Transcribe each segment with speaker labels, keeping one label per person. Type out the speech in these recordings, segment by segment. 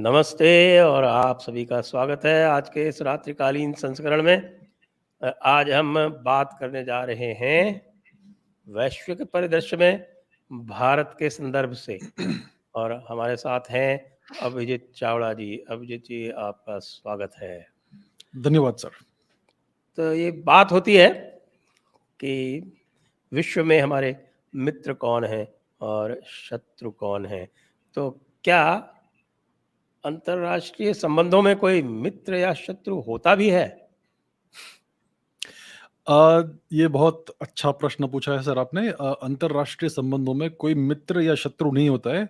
Speaker 1: नमस्ते और आप सभी का स्वागत है आज के इस रात्रिकालीन संस्करण में। आज हम बात करने जा रहे हैं वैश्विक परिदृश्य में भारत के संदर्भ से, और हमारे साथ हैं अभिजीत चावड़ा जी। अभिजीत जी, आपका स्वागत है।
Speaker 2: धन्यवाद सर।
Speaker 1: तो ये बात होती है कि विश्व में हमारे मित्र कौन हैं और शत्रु कौन हैं। तो क्या अंतर्राष्ट्रीय संबंधों में कोई मित्र या शत्रु होता भी है?
Speaker 2: ये बहुत अच्छा प्रश्न पूछा है सर आपने। अंतर्राष्ट्रीय संबंधों में कोई मित्र या शत्रु नहीं होता है।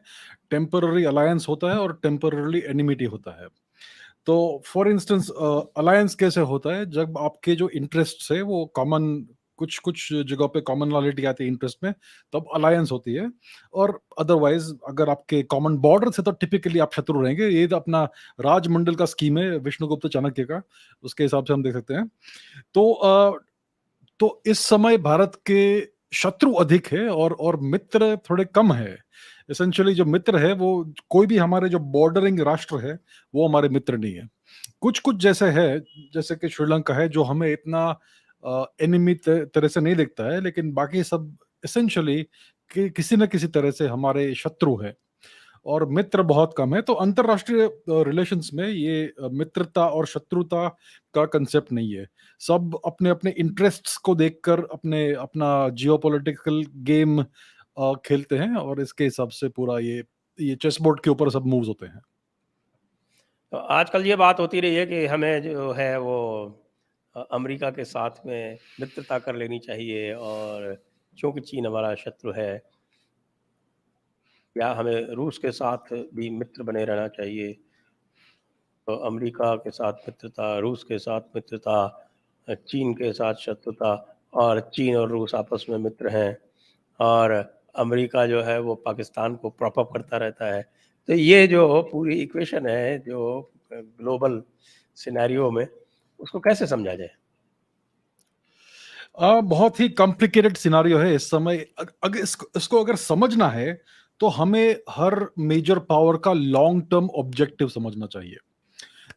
Speaker 2: टेम्पररी अलायंस होता है और टेम्पररी एनिमिटी होता है। तो फॉर इंस्टेंस अलायंस कैसे होता है? जब आपके जो इंटरेस्ट है वो कॉमन, कुछ कुछ जगह पे कॉमनलिटी आती है इंटरेस्ट में, तब अलायंस होती है। और अदरवाइज अगर आपके कॉमन बॉर्डर से, तो टिपिकली आप शत्रु रहेंगे। ये तो अपना राजमंडल का स्कीम है विष्णुगुप्त चाणक्य का, उसके हिसाब से हम देख सकते हैं। तो इस समय भारत के शत्रु अधिक है और मित्र थोड़े कम है। एसेंशियली जो मित्र है वो कोई भी हमारे जो बॉर्डरिंग राष्ट्र है वो हमारे मित्र नहीं है। कुछ कुछ जैसे है, जैसे कि श्रीलंका है जो हमें इतना एनिमी तरह से नहीं दिखता है, लेकिन बाकी सब एसेंशियली किसी न किसी तरह से हमारे शत्रु है और मित्र बहुत कम है। तो अंतरराष्ट्रीय रिलेशंस में ये मित्रता और शत्रुता का कंसेप्ट नहीं है। सब अपने अपने इंटरेस्ट्स को देखकर अपना जियोपॉलिटिकल गेम खेलते हैं और इसके हिसाब से पूरा ये चेस बोर्ड के ऊपर सब मूव्स होते हैं।
Speaker 1: तो आजकल ये बात होती रही है कि हमें जो है वो अमेरिका के साथ में मित्रता कर लेनी चाहिए, और क्योंकि चीन हमारा शत्रु है, या हमें रूस के साथ भी मित्र बने रहना चाहिए। तो अमेरिका के साथ मित्रता, रूस के साथ मित्रता, चीन के साथ शत्रुता, और चीन और रूस आपस में मित्र हैं, और अमेरिका जो है वो पाकिस्तान को प्रॉप अप करता रहता है। तो ये जो पूरी इक्वेशन है जो ग्लोबल सिनेरियो में, उसको कैसे समझा जाए?
Speaker 2: बहुत ही कॉम्प्लिकेटेड सिनारियो है इस समय। अगर इसको अगर समझना है तो हमें हर मेजर पावर का लॉन्ग टर्म ऑब्जेक्टिव समझना चाहिए।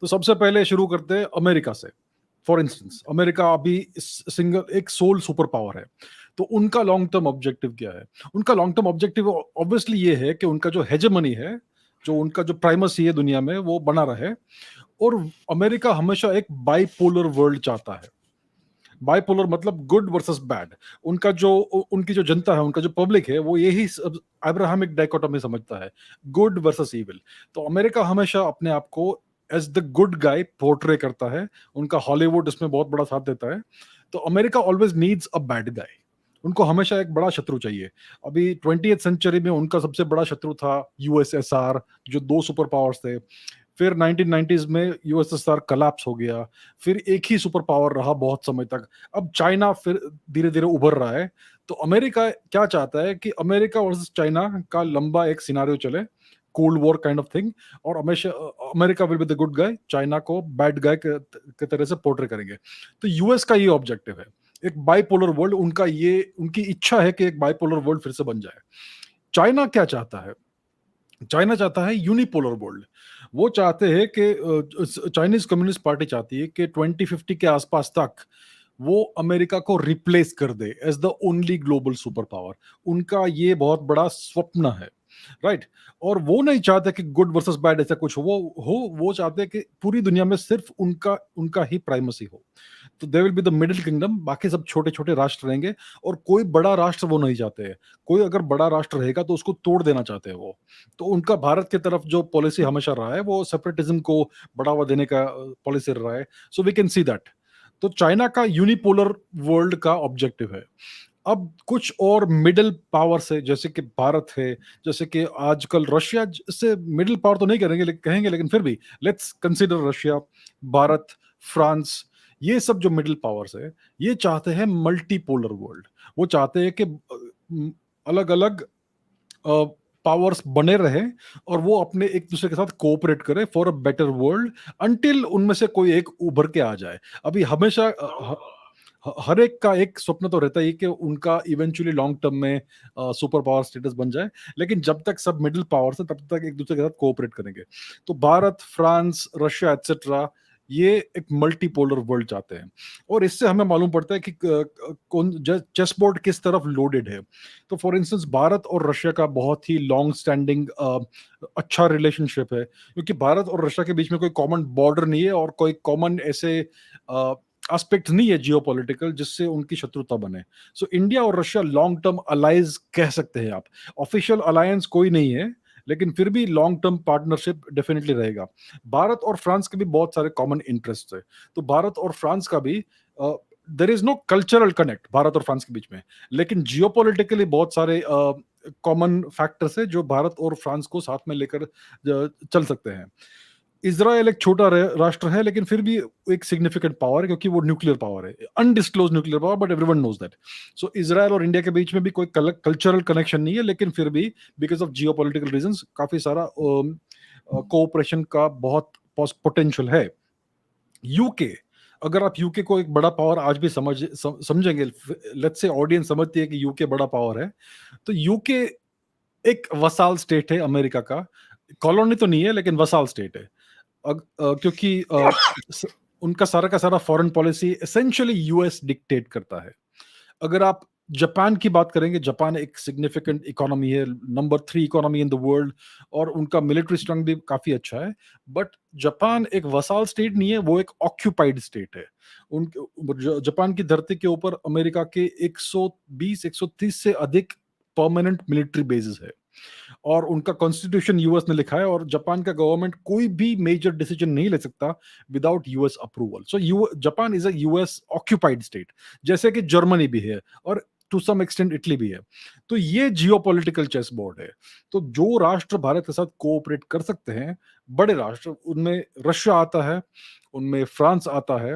Speaker 2: तो सबसे पहले शुरू करते हैं अमेरिका से। फॉर इंस्टेंस अमेरिका अभी सिंगल एक सोल सुपर पावर है, तो उनका लॉन्ग टर्म ऑब्जेक्टिव क्या है? उनका लॉन्ग टर्म ऑब्जेक्टिव ऑब्वियसली ये है कि उनका जो हेजेमनी है, जो उनका जो प्राइमेसी है दुनिया में, वो बना रहे। और अमेरिका हमेशा एक बाइपोलर वर्ल्ड चाहता है। बाइपोलर मतलब गुड वर्सेस बैड। उनकी जो जनता है, उनका जो पब्लिक है, वो यही अब्राहमिक डायकोटोमी समझता है, गुड वर्सेस इविल। तो अमेरिका हमेशा अपने आप को as the good guy portray करता है। उनका हॉलीवुड इसमें बहुत बड़ा साथ देता है। तो America always needs a bad guy. उनको हमेशा एक बड़ा शत्रु चाहिए। अभी 20th सेंचुरी में उनका सबसे बड़ा शत्रु था यूएसएसआर, जो दो सुपर पावर्स थे। फिर 1990s में यूएसएसआर कलैप्स हो गया। फिर एक ही सुपर पावर रहा बहुत समय तक। अब चाइना फिर धीरे धीरे उभर रहा है। तो अमेरिका क्या चाहता है कि अमेरिका वर्सेस चाइना का लंबा एक सिनारियो चले, cold war kind of thing. और हमेशा America will be the good guy, China को बैड गाय के तरह से पोर्ट्रे करेंगे। तो यूएस का ये ऑब्जेक्टिव है, एक बाइपोलर वर्ल्ड। उनकी इच्छा है कि एक बाइपोलर वर्ल्ड फिर से बन जाए। चाइना क्या चाहता है? चाइना चाहता है यूनिपोलर वर्ल्ड। वो चाहते हैं कि चाइनीज कम्युनिस्ट पार्टी चाहती है कि 2050 के आसपास तक वो अमेरिका को रिप्लेस कर दे as the only global superpower. उनका ये बहुत बड़ा स्वप्न है, राइट। और वो नहीं चाहते कि गुड वर्सेस बैड ऐसा कुछ वो चाहते हैं कि पूरी दुनिया में सिर्फ उनका उनका ही प्राइमेसी हो। तो they will be the middle kingdom, बाकी सब छोटे छोटे राष्ट्र रहेंगे। और कोई बड़ा राष्ट्र वो नहीं चाहते हैं। कोई अगर बड़ा राष्ट्र रहेगा तो उसको तोड़ देना चाहते हैं वो। तो उनका भारत की तरफ जो पॉलिसी हमेशा रहा है वो सेपरेटिज्म को बढ़ावा देने का पॉलिसी रहा है। So we can see that. तो चाइना का यूनिपोलर वर्ल्ड का ऑब्जेक्टिव है। अब कुछ और मिडिल पावर से, जैसे कि भारत है, जैसे कि आजकल रशिया से मिडिल पावर तो नहीं कहेंगे, लेकिन फिर भी let's consider Russia, Bharat, France. ये सब जो मिडिल पावर्स है, ये चाहते हैं मल्टीपोलर वर्ल्ड। वो चाहते हैं कि अलग अलग पावर्स बने रहे और वो अपने एक दूसरे के साथ कोऑपरेट करे for a better world, until उनमें से कोई एक उभर के आ जाए। अभी हर एक का एक स्वप्न तो रहता ही कि उनका इवेंचुअली लॉन्ग टर्म में सुपर पावर स्टेटस बन जाए, लेकिन जब तक सब मिडिल पावर से तब तक एक दूसरे के साथ कोऑपरेट करेंगे। तो भारत, फ्रांस, रशिया एटसेट्रा ये एक मल्टीपोलर वर्ल्ड चाहते हैं, और इससे हमें मालूम पड़ता है कि कौन चेस बोर्ड किस तरफ लोडेड है। तो फॉर इंस्टेंस भारत और रशिया का बहुत ही लॉन्ग स्टैंडिंग अच्छा रिलेशनशिप है, क्योंकि भारत और रशिया के बीच में कोई कॉमन बॉर्डर नहीं है और कोई कॉमन ऐसे एस्पेक्ट नहीं है जियोपॉलिटिकल जिससे उनकी शत्रुता बने। सो इंडिया और रशिया लॉन्ग टर्म अलाइज कह सकते हैं आप। ऑफिशियल अलायंस कोई नहीं है, लेकिन फिर भी लॉन्ग टर्म पार्टनरशिप डेफिनेटली रहेगा। भारत और फ्रांस के भी बहुत सारे कॉमन इंटरेस्ट है, तो भारत और फ्रांस का भी there is no cultural connect Bharat और फ्रांस के बीच में, लेकिन जियोपॉलिटिकली बहुत सारे कॉमन फैक्टर्स है जो भारत और फ्रांस को साथ में लेकर चल सकते हैं। इजराइल एक छोटा राष्ट्र है, लेकिन फिर भी एक सिग्निफिकेंट पावर है, क्योंकि वो न्यूक्लियर पावर है, undisclose nuclear power, but everyone knows that. So Israel और इंडिया के बीच में भी कोई कल्चरल कनेक्शन नहीं है, लेकिन फिर भी बिकॉज ऑफ जियोपॉलिटिकल रीजंस काफी सारा कोऑपरेशन का बहुत पोटेंशियल है। यूके, अगर आप यूके को एक बड़ा पावर आज भी समझेंगे, लेट्स से ऑडियंस समझती है कि यूके बड़ा पावर है, तो यूके एक वसाल स्टेट है अमेरिका का। कॉलोनी तो नहीं है, लेकिन वसाल स्टेट है। क्योंकि उनका सारा का सारा foreign policy essentially US dictate करता है। अगर आप जापान की बात करेंगे, जापान एक सिग्निफिकेंट इकोनॉमी है, number 3 economy in the world, और उनका मिलिट्री स्ट्रेंथ भी काफी अच्छा है। बट जापान एक वसाल स्टेट नहीं है, वो एक ऑक्यूपाइड स्टेट है। जापान की धरती के ऊपर अमेरिका के 120-130 से अधिक परमानेंट मिलिट्री बेसेस है, और उनका कॉन्स्टिट्यूशन यूएस ने लिखा है, और जापान का गवर्नमेंट कोई भी मेजर डिसीजन नहीं ले सकता without US approval. So Japan is a US occupied state, जैसे कि जर्मनी भी है और टू सम एक्सटेंट इटली भी है। तो ये जियोपॉलिटिकल चेस बोर्ड है। तो जो राष्ट्र भारत के साथ कोऑपरेट कर सकते हैं, बड़े राष्ट्र, उनमें रशिया आता है, उनमें फ्रांस आता है,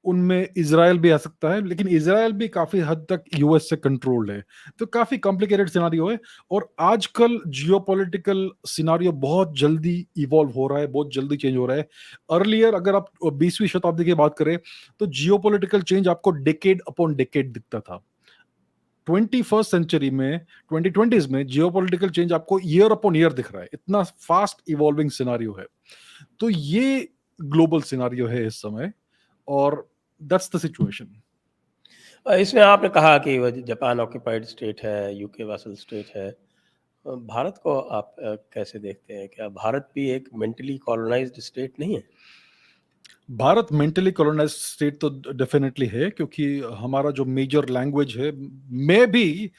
Speaker 2: उनमें इजराइल भी आ सकता है, लेकिन इजराइल भी काफी हद तक यूएस से कंट्रोल्ड है। तो काफी कॉम्प्लिकेटेड सिनारियो है, और आजकल जियोपॉलिटिकल सिनारियो बहुत जल्दी इवॉल्व हो रहा है, बहुत जल्दी चेंज हो रहा है। अर्लियर अगर आप 20वीं शताब्दी की बात करें, तो जियोपॉलिटिकल चेंज आपको डेकेड अपॉन डेकेड दिखता था। 21st सेंचुरी में, 2020s में जियोपॉलिटिकल चेंज आपको ईयर अपॉन ईयर दिख रहा है, इतना फास्ट इवॉल्विंग सिनारियो है। तो ये ग्लोबल सिनारियो है इस समय, और दैट्स द सिचुएशन।
Speaker 1: इसमें आपने कहा कि जापान ऑक्यूपाइड स्टेट है, यूके वासल स्टेट है। भारत को आप कैसे देखते हैं? क्या भारत भी एक मेंटली कॉलोनाइज्ड स्टेट नहीं है?
Speaker 2: भारत मेंटली कॉलोनाइज्ड स्टेट तो डेफिनेटली है, क्योंकि हमारा जो मेजर लैंग्वेज है, मैं भी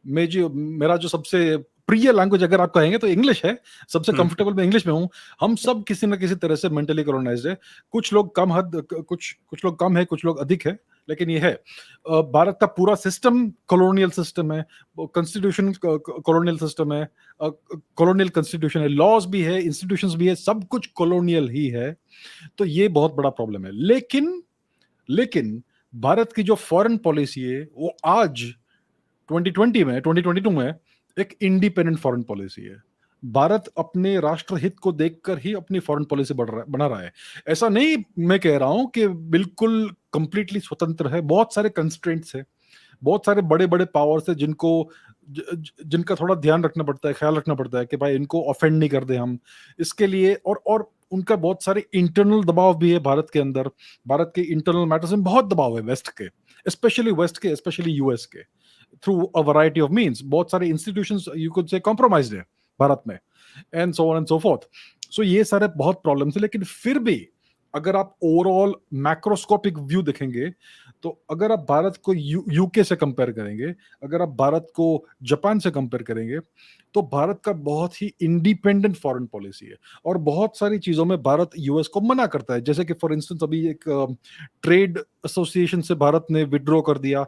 Speaker 2: मेरा जो सबसे प्रिय लैंग्वेज अगर आप कहेंगे तो इंग्लिश है। सबसे कंफर्टेबल मैं इंग्लिश में हूँ। हम सब किसी ना किसी तरह से मेंटली कॉलोनाइज्ड है। कुछ लोग कम हद, कुछ लोग कम है, कुछ लोग अधिक है, लेकिन ये है। भारत का पूरा सिस्टम कॉलोनियल सिस्टम है, कॉन्स्टिट्यूशन कॉलोनियल सिस्टम है, कॉलोनियल कॉन्स्टिट्यूशन है, लॉज भी है, इंस्टीट्यूशंस भी है, सब कुछ कॉलोनियल ही है। तो ये बहुत बड़ा प्रॉब्लम है। लेकिन भारत की जो फॉरेन पॉलिसी है, वो आज 2022 में एक इंडिपेंडेंट फॉरेन पॉलिसी है। भारत अपने राष्ट्रहित को देखकर ही अपनी फॉरेन पॉलिसी बना रहा है। ऐसा नहीं मैं कह रहा हूं कि बिल्कुल कंप्लीटली स्वतंत्र है, बहुत सारे कंस्ट्रेंट्स है, बहुत सारे बड़े बड़े पावर्स है जिनका थोड़ा ध्यान रखना पड़ता है, ख्याल रखना पड़ता है कि भाई इनको ऑफेंड नहीं कर दे हम, इसके लिए। और उनका बहुत सारे इंटरनल दबाव भी है भारत के अंदर। भारत के इंटरनल मैटर्स में बहुत दबाव है वेस्ट के, स्पेशली यूएस के, through a variety of means. बहुत सारे institutions you could say compromised है भारत में, and so on and so forth. So ये सारे बहुत प्रॉब्लम्स है, लेकिन फिर भी अगर आप ओवरऑल मैक्रोस्कोपिक व्यू देखेंगे, तो अगर आप भारत को यूके से कंपेयर करेंगे, अगर आप भारत को जापान से कंपेयर करेंगे, तो भारत का बहुत ही इंडिपेंडेंट फॉरेन पॉलिसी है, और बहुत सारी चीजों में भारत यूएस को मना करता है। जैसे कि फॉर इंस्टेंस अभी एक ट्रेड एसोसिएशन से भारत ने विड्रॉ कर दिया।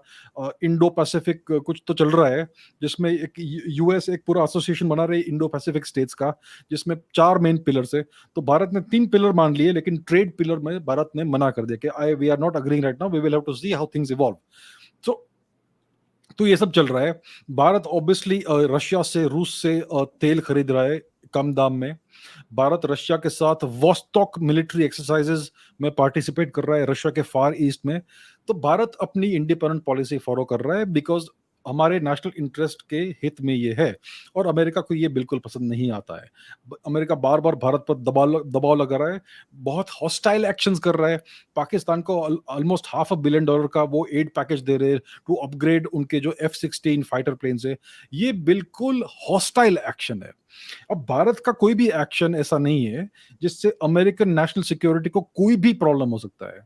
Speaker 2: इंडो पैसिफिक कुछ तो चल रहा है, जिसमें एक यूएस एक पूरा एसोसिएशन बना रहे इंडो पैसिफिक स्टेट्स का, जिसमें 4 मेन पिलर्स है। तो भारत ने 3 पिलर मान लिए, लेकिन ट्रेड पिलर में भारत ने मना कर दिया कि we are not agreeing right now, we will have to see how things evolve. तो ये सब चल रहा है। भारत ऑब्वियसली रशिया से, रूस से तेल खरीद रहा है कम दाम में। भारत रशिया के साथ वोस्टॉक मिलिट्री एक्सरसाइजेज में पार्टिसिपेट कर रहा है, रशिया के फार ईस्ट में। तो भारत अपनी इंडिपेंडेंट पॉलिसी फॉलो कर रहा है बिकॉज हमारे नेशनल इंटरेस्ट के हित में ये है, और अमेरिका को ये बिल्कुल पसंद नहीं आता है। अमेरिका बार बार भारत पर दबाव लगा रहा है, बहुत हॉस्टाइल एक्शंस कर रहा है। पाकिस्तान को ऑलमोस्ट $500 million का वो एड पैकेज दे रहे हैं टू अपग्रेड उनके जो F-16 फाइटर प्लेन्स है। ये बिल्कुल हॉस्टाइल एक्शन है। अब भारत का कोई भी एक्शन ऐसा नहीं है जिससे अमेरिकन नेशनल सिक्योरिटी को कोई भी प्रॉब्लम हो सकता है,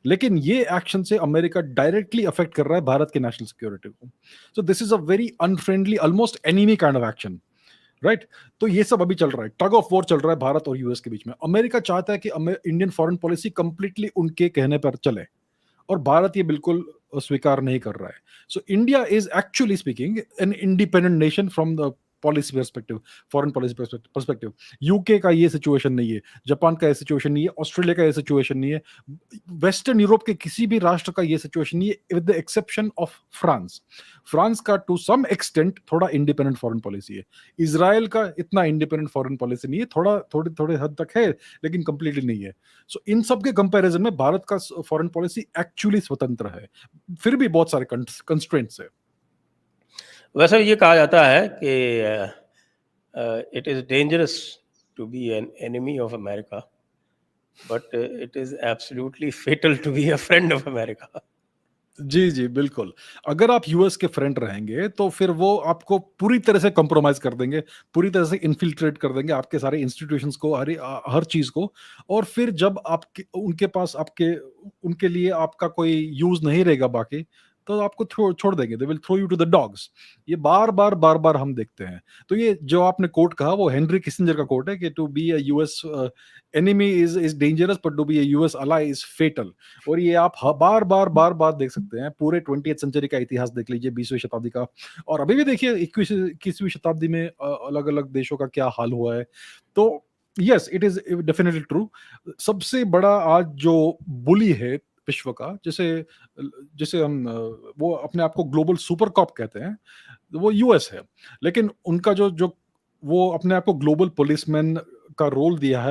Speaker 2: लेकिन ये एक्शन से अमेरिका डायरेक्टली अफेक्ट कर रहा है भारत के नेशनल सिक्योरिटी को। So this is a very unfriendly, almost enemy kind of action, right? तो ये सब अभी चल रहा है, टग ऑफ वॉर चल रहा है भारत और यूएस के बीच में। अमेरिका चाहता है कि इंडियन फॉरेन पॉलिसी कंप्लीटली उनके कहने पर चले, और भारत ये बिल्कुल स्वीकार नहीं कर रहा है। So India is actually speaking an independent nation from the policy perspective, foreign policy perspective. UK का ये सिचुएशन नहीं है, जापान का ये सिचुएशन नहीं है, ऑस्ट्रेलिया का ये सिचुएशन नहीं है, वेस्टर्न यूरोप के किसी भी राष्ट्र का ये सिचुएशन नहीं है, with the exception of France. France का टू सम एक्सटेंट थोड़ा इंडिपेंडेंट फॉरेन पॉलिसी है। इजराइल का इतना इंडिपेंडेंट फॉरेन पॉलिसी नहीं है, थोड़े हद तक है, लेकिन कंप्लीटली नहीं है। सो इन सब के कंपैरिजन में भारत का फॉरेन पॉलिसी एक्चुअली स्वतंत्र है, फिर भी बहुत सारे कंस्ट्रेंट्स है।
Speaker 1: वैसे ये कहा जाता है कि it is dangerous to be an enemy of America, but it is absolutely fatal to be a friend of America.
Speaker 2: जी, जी, बिल्कुल। अगर आप यूएस के फ्रेंड रहेंगे, तो फिर वो आपको पूरी तरह से कॉम्प्रोमाइज़ कर देंगे, पूरी तरह से इन्फिल्ट्रेट कर देंगे आपके सारे इंस्टीट्यूशंस को, हर चीज़ को। और फिर जब आपके उनके पास उनके लिए आपका कोई यूज़ नहीं रहेगा बाकी, तो आपको छोड़ देंगे, they will throw you to the dogs. ये बार-बार हम देखते हैं। तो ये जो आपने कोट कहा, वो हेनरी किसिंजर का कोट है कि to be a US enemy is dangerous, but to be a US ally is fatal. और ये आप बार-बार देख सकते हैं। पूरे 20th सेंचुरी का इतिहास देख लीजिए, 20वीं शताब्दी का, और अभी भी देखिए 21वीं शताब्दी में अलग-अलग देशों का क्या हाल हुआ है। तो yes, it is definitely true. सबसे बड़ा आज जो बुली है विश्व का, जिसे जिसे हम वो अपने आप को ग्लोबल सुपर कॉप कहते हैं, वो यूएस है। लेकिन उनका जो जो वो अपने आप को ग्लोबल पुलिसमैन का रोल दिया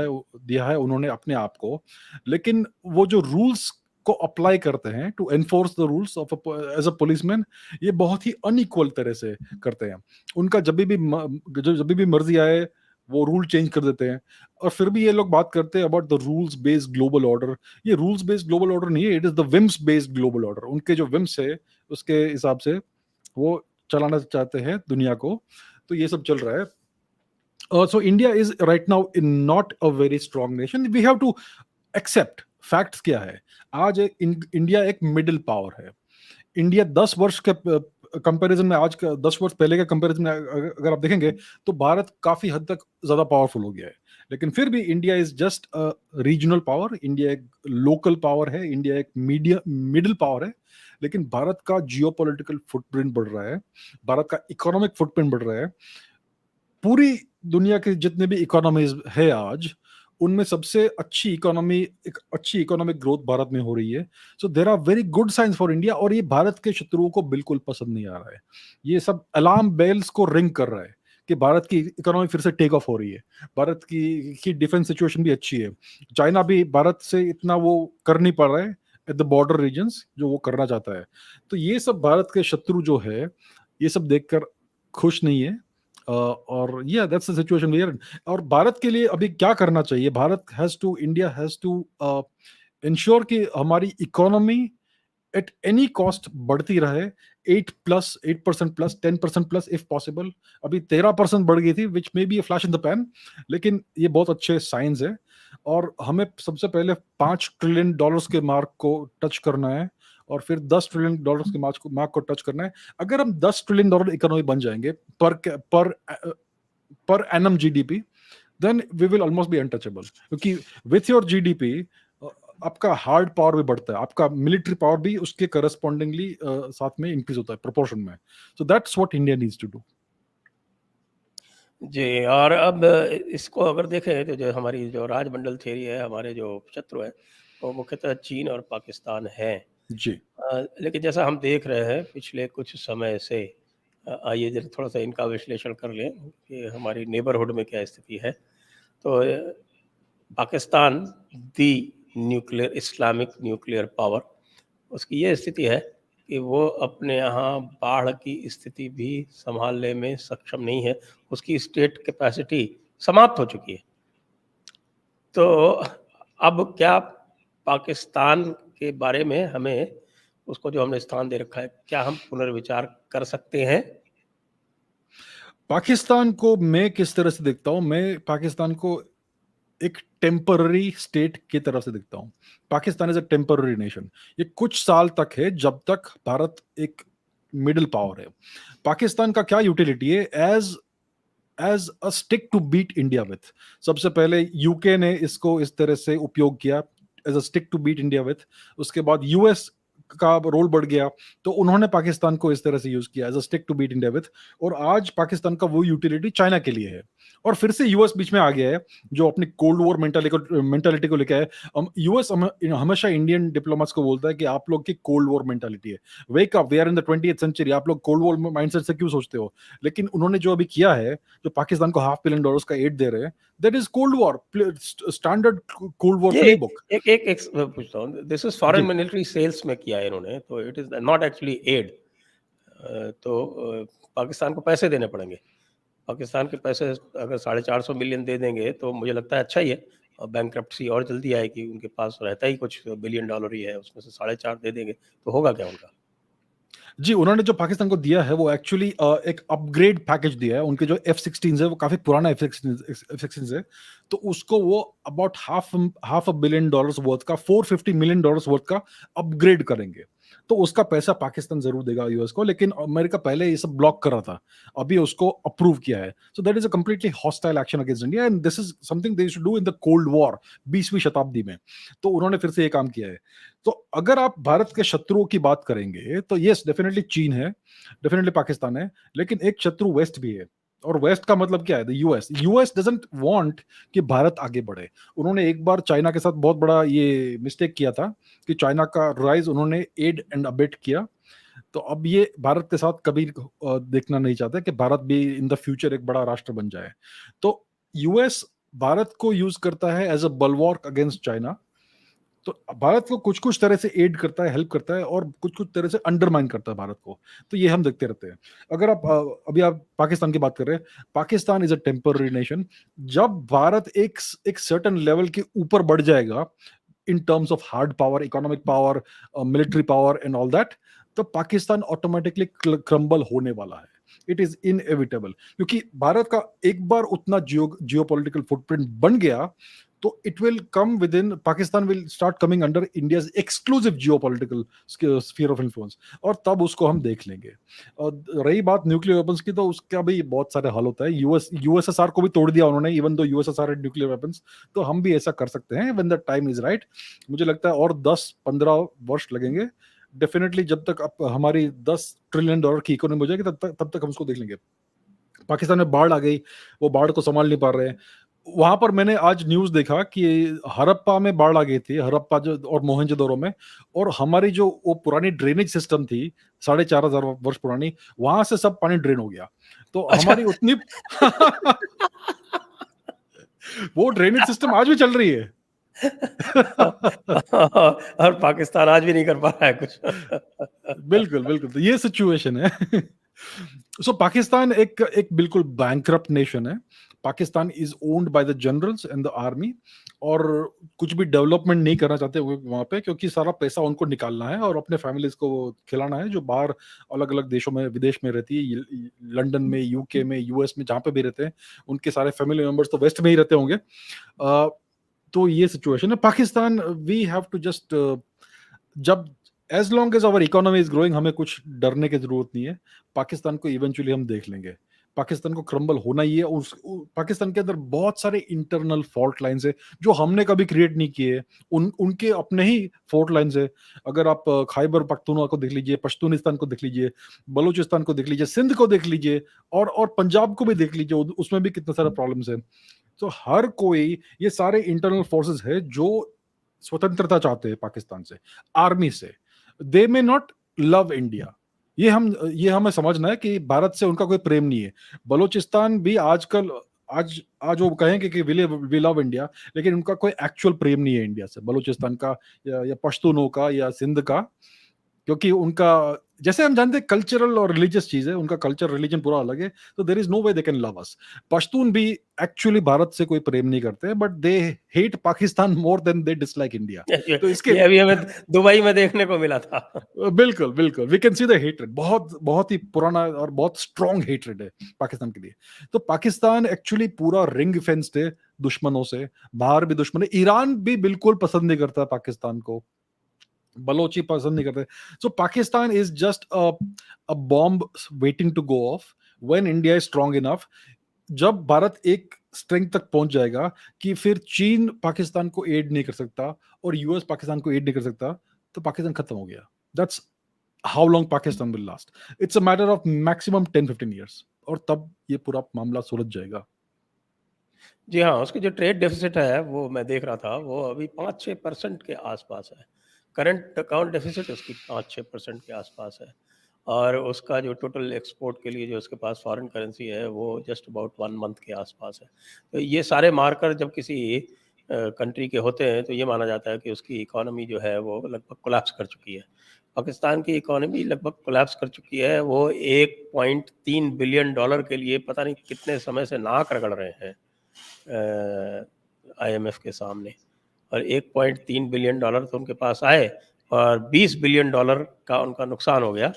Speaker 2: है उन्होंने अपने आप को। लेकिन वो जो रूल्स को अप्लाई करते हैं to enforce the rules of as a policeman, ये बहुत ही अनइक्वल तरह से करते हैं। उनका जब भी मर्जी आए, वो रूल चेंज कर देते हैं। और फिर भी ये लोग बात करते हैं about the rules based global order. ये रूल्स बेस्ड ग्लोबल ऑर्डर नहीं है, it is the whims based global order. उनके जो विम्स है, उसके हिसाब से वो चलाना चाहते हैं दुनिया को। तो ये सब चल रहा है। So India is right now in not a very strong nation. We have to accept facts क्या है। आज इंडिया एक मिडिल पावर है। इंडिया 10 वर्ष के कंपैरिजन में, आज का 10 वर्ष पहले के कंपैरिजन में अगर आप देखेंगे, तो भारत काफी हद तक ज्यादा पावरफुल हो गया है। लेकिन फिर भी India is just a regional power, India एक लोकल पावर है, इंडिया एक मिडिल पावर है। लेकिन भारत का जियोपॉलिटिकल फुटप्रिंट बढ़ रहा है, भारत का इकोनॉमिक फुटप्रिंट बढ़ रहा है। पूरी दुनिया के जितने भी इकोनॉमीज है आज, उनमें सबसे अच्छी इकोनॉमिक ग्रोथ भारत में हो रही है। So there are very good signs for India, और ये भारत के शत्रुओं को बिल्कुल पसंद नहीं आ रहा है। ये सब अलार्म बेल्स को रिंग कर रहा है कि भारत की इकोनॉमी फिर से टेक ऑफ हो रही है। भारत की डिफेंस सिचुएशन भी अच्छी है। चाइना भी भारत से इतना वो कर नहीं पा रहा है एट द बॉर्डर रीजन्स, जो वो करना चाहता है। तो ये सब भारत के शत्रु जो है, ये सब देखकर खुश नहीं है। और या that's the situation we are in. और भारत के लिए अभी क्या करना चाहिए? इंडिया हैज टू इंश्योर कि हमारी इकोनॉमी एट एनी कॉस्ट बढ़ती रहे, 8% प्लस, 10% प्लस इफ पॉसिबल। अभी 13% बढ़ गई थी, which may be a flash in the pan, लेकिन ये बहुत अच्छे साइंस है। और हमें सबसे पहले $5 ट्रिलियन के मार्क को टच करना है, और फिर $10 ट्रिलियन के मार्क को टच करना है। अगर हम $10 ट्रिलियन इकोनॉमी बन जाएंगे पर पर एनम GDP, then we will almost be untouchable. क्योंकि विथ योर जीडीपी आपका हार्ड पावर भी बढ़ता है, आपका मिलिट्री पावर भी उसके करस्पॉन्डिंगली साथ में इंक्रीज होता है प्रोपोर्शन में। So that's what India needs to do.
Speaker 1: जी, और अब इसको अगर देखें तो जो हमारी जो राजमंडल थ्योरी है, हमारे जो शत्रु हैं, वो मुख्यतः चीन और पाकिस्तान हैं।
Speaker 2: जी,
Speaker 1: लेकिन जैसा हम देख रहे हैं पिछले कुछ समय से, आइए जरा थोड़ा-सा इनका विश्लेषण कर लें कि हमारी नेबरहुड में क्या स्थिति है। तो पाकिस्तान दी न्यूक्लियर इस्लामिक न्यूक्लियर पावर, उसकी ये स्थिति है कि वो अपने यहाँ बाढ़ की स्थिति भी संभालने में सक्षम नहीं है, उसकी स्टेट कैपेसिटी समाप्त हो चुकी है। तो अब क्या पाकिस्तान के बारे में हमें, उसको जो हमने स्थान दे रखा है, क्या हम पुनर्विचार कर सकते हैं?
Speaker 2: पाकिस्तान को मैं किस तरह से देखता हूं, मैं पाकिस्तान को एक टेम्पररी स्टेट की तरफ से देखता हूं। Pakistan is a temporary nation. ये कुछ साल तक है, जब तक भारत एक मिडिल पावर है। पाकिस्तान का क्या यूटिलिटी है as a stick to beat India with. सबसे पहले यूके ने इसको इस तरह से उपयोग किया as a stick to beat India with. उसके बाद यूएस का रोल बढ़ गया, तो उन्होंने पाकिस्तान को इस तरह से यूज किया as a stick to beat India with. और आज पाकिस्तान का वो यूटिलिटी चाइना के लिए है। और फिर से यूएस बीच में आ गया है, जो अपनी कोल्ड वॉर मेंटालिटी को लेकर है। यूएस हमेशा इंडियन डिप्लोमेट्स को बोलता है कि आप लोग की कोल्ड वॉर मेंटालिटी है, wake up, we are in the 20th century, आप लोग कोल्ड वॉर माइंडसेट से क्यों सोचते हो। लेकिन उन्होंने जो अभी किया है, जो पाकिस्तान को $500 का एड दे रहे हैं, that is cold war, standard cold war
Speaker 1: ये
Speaker 2: प्लेबुक।
Speaker 1: एक पूछता हूँ, दिस इज फॉरेन
Speaker 2: जी
Speaker 1: मिलिट्री सेल्स में किया है इन्होंने, तो it is not actually aid. तो पाकिस्तान को पैसे देने पड़ेंगे। पाकिस्तान के पैसे अगर 450 मिलियन दे देंगे तो मुझे लगता है अच्छा ही है, और बैंकरप्सी और जल्दी आएगी, उनके पास रहता ही कुछ बिलियन डॉलर ही है, उसमें से 4.5 दे देंगे तो होगा क्या उनका?
Speaker 2: जी, उन्होंने जो पाकिस्तान को दिया है वो एक्चुअली एक अपग्रेड पैकेज दिया है। उनके जो F-16 है वो काफी पुराना F-16 है, तो उसको वो about half a billion dollars worth का, $450 मिलियन वर्थ का अपग्रेड करेंगे। तो उसका पैसा पाकिस्तान जरूर देगा यूएस को, लेकिन अमेरिका पहले ये सब ब्लॉक कर रहा था, अभी उसको अप्रूव किया है। So that is a completely hostile action against India, and this is something they should do in the cold war 20वीं शताब्दी में। तो उन्होंने फिर से ये काम किया है। तो अगर आप भारत के शत्रुओं की बात करेंगे तो यस, डेफिनेटली चीन है, डेफिनेटली पाकिस्तान है, लेकिन एक शत्रु वेस्ट भी है। और वेस्ट का मतलब क्या है? The US. US doesn't want कि भारत आगे बढ़े। उन्होंने एक बार चाइना के साथ बहुत बड़ा ये मिस्टेक किया था कि चाइना का राइज उन्होंने एड एंड अबेट किया। तो अब ये भारत के साथ कभी देखना नहीं चाहते कि भारत भी इन द फ्यूचर एक बड़ा राष्ट्र बन जाए। तो यूएस भारत को यूज करता है एज अ बलवॉर्क अगेंस्ट चाइना। तो भारत को कुछ कुछ तरह से एड करता है, हेल्प करता है, और कुछ कुछ तरह से अंडरमाइन करता है भारत को। तो ये हम देखते रहते हैं। अगर आप अभी आप पाकिस्तान की बात कर रहे हैं, Pakistan is a temporary nation. जब भारत एक सर्टेन लेवल के ऊपर बढ़ जाएगा in terms of hard power, economic power, military power and all that, तो पाकिस्तान ऑटोमेटिकली क्रम्बल होने वाला है। इट इज इनएविटेबल, क्योंकि भारत का एक बार उतना जियोपॉलिटिकल फुटप्रिंट बन गया, तो it will come with in, Pakistan will start coming under India's exclusive geopolitical sphere of influence, और तब उसको हम देख लेंगे। और रही बात न्यूक्लियर वेपन्स की, तो उसका भी बहुत सारे हल होता है। यूएसएसआर को भी तोड़ दिया उन्होंने, even though USSR had nuclear weapons. तो हम भी ऐसा कर सकते हैं when the time is right. मुझे लगता है और 10-15 वर्ष लगेंगे डेफिनेटली, जब तक हमारी $10 ट्रिलियन की इकोनॉमी हो जाएगी, तब तक हम उसको देख लेंगे। पाकिस्तान में बाढ़ आ गई, वो बाढ़ को संभाल नहीं पा रहे हैं। वहां पर मैंने आज न्यूज देखा कि हड़प्पा में बाढ़ आ गई थी, हड़प्पा जो और मोहनजोदड़ो में, और हमारी जो वो पुरानी ड्रेनेज सिस्टम थी 4,500 वर्ष पुरानी, वहां से सब पानी ड्रेन हो गया। तो
Speaker 1: अच्छा।
Speaker 2: हमारी उतनी वो ड्रेनेज सिस्टम आज भी चल रही है।
Speaker 1: और पाकिस्तान आज भी नहीं कर पा रहा है कुछ।
Speaker 2: बिल्कुल बिल्कुल, तो ये सिचुएशन है। सो पाकिस्तान एक एक बिल्कुल बैंकरप्ट नेशन है। Pakistan is owned by the generals and the army, और कुछ भी डेवलपमेंट नहीं करना चाहते वहां पे, क्योंकि सारा पैसा उनको निकालना है और अपने फैमिलीज को खिलाना है, जो बाहर अलग अलग देशों में, विदेश में रहती है, लंदन में, यूके में, यूएस में, जहां पे भी रहते हैं। उनके सारे फैमिली मेंबर्स तो वेस्ट में ही रहते होंगे। तो ये सिचुएशन है Pakistan. We have to just, जब as long as our economy is growing, हमें कुछ डरने की जरूरत नहीं है। पाकिस्तान को इवेंचुअली हम देख लेंगे। पाकिस्तान को क्रम्बल होना ही है। पाकिस्तान के अंदर बहुत सारे इंटरनल फॉल्ट लाइंस है जो हमने कभी क्रिएट नहीं किए। उनके अपने ही फॉल्ट लाइंस है। अगर आप खैबर पख्तूनख्वा को देख लीजिए, पश्तूनिस्तान को देख लीजिए, बलूचिस्तान को देख लीजिए, सिंध को देख लीजिए, और पंजाब को भी देख लीजिए, उसमें भी कितने सारे प्रॉब्लम्स है। तो हर कोई, ये सारे इंटरनल फोर्सेस है जो स्वतंत्रता चाहते हैं पाकिस्तान से, आर्मी से। दे मे नॉट लव इंडिया, ये हमें समझना है कि भारत से उनका कोई प्रेम नहीं है। बलूचिस्तान भी आजकल आज आज वो कहेंगे कि वी लव इंडिया, लेकिन उनका कोई एक्चुअल प्रेम नहीं है इंडिया से, बलूचिस्तान का या पश्तूनों का या सिंध का, क्योंकि उनका, जैसे हम जानते हैं कल्चरल और रिलीजियस चीज है, उनका कल्चर रिलीजन पूरा अलग है, तो there is no way they can love us. Pashtun भी एक्चुअली भारत से कोई प्रेम नहीं करते, but they hate Pakistan more than they dislike India. तो इसके
Speaker 1: ये अभी हमें दुबई में देखने को मिला था।
Speaker 2: बिल्कुल बिल्कुल, we can see the hatred, बहुत बहुत ही पुराना और बहुत स्ट्रॉन्ग हेट्रेड है पाकिस्तान के लिए। तो पाकिस्तान एक्चुअली पूरा रिंग फेंस्ड है दुश्मनों से, बाहर भी दुश्मन है, ईरान भी बिल्कुल पसंद नहीं करता पाकिस्तान को, बलोची पसंद नहीं करते। So Pakistan is just a bomb waiting to go off when India is strong enough. जब भारत एक स्ट्रेंथ तक पहुंच जाएगा कि फिर चीन पाकिस्तान को एड नहीं कर सकता और यूएस पाकिस्तान को एड नहीं कर सकता, तो पाकिस्तान खत्म हो गया। That's how long Pakistan will last. It's a matter of maximum 10-15 years, और तब ये पूरा मामला सुलझ जाएगा।
Speaker 1: जी हाँ, उसकी जो ट्रेड डेफिसिट है वो मैं देख रहा था, वो अभी 5-6% के आसपास है। करंट अकाउंट डेफिसिट उसकी 5-6% के आसपास है, और उसका जो टोटल एक्सपोर्ट के लिए जो उसके पास फॉरेन करेंसी है वो जस्ट अबाउट 1 मंथ के आसपास है। तो ये सारे मार्कर जब किसी कंट्री के होते हैं तो ये माना जाता है कि उसकी इकोनॉमी जो है वो लगभग कोलैप्स कर चुकी है। पाकिस्तान की इकोनॉमी लगभग कोलैप्स कर चुकी है। वो $1.3 बिलियन के लिए पता नहीं कितने समय से नाक रगड़ रहे हैं IMF के सामने, और $1.3 बिलियन तो उनके पास आए, और $20 बिलियन का उनका नुकसान हो गया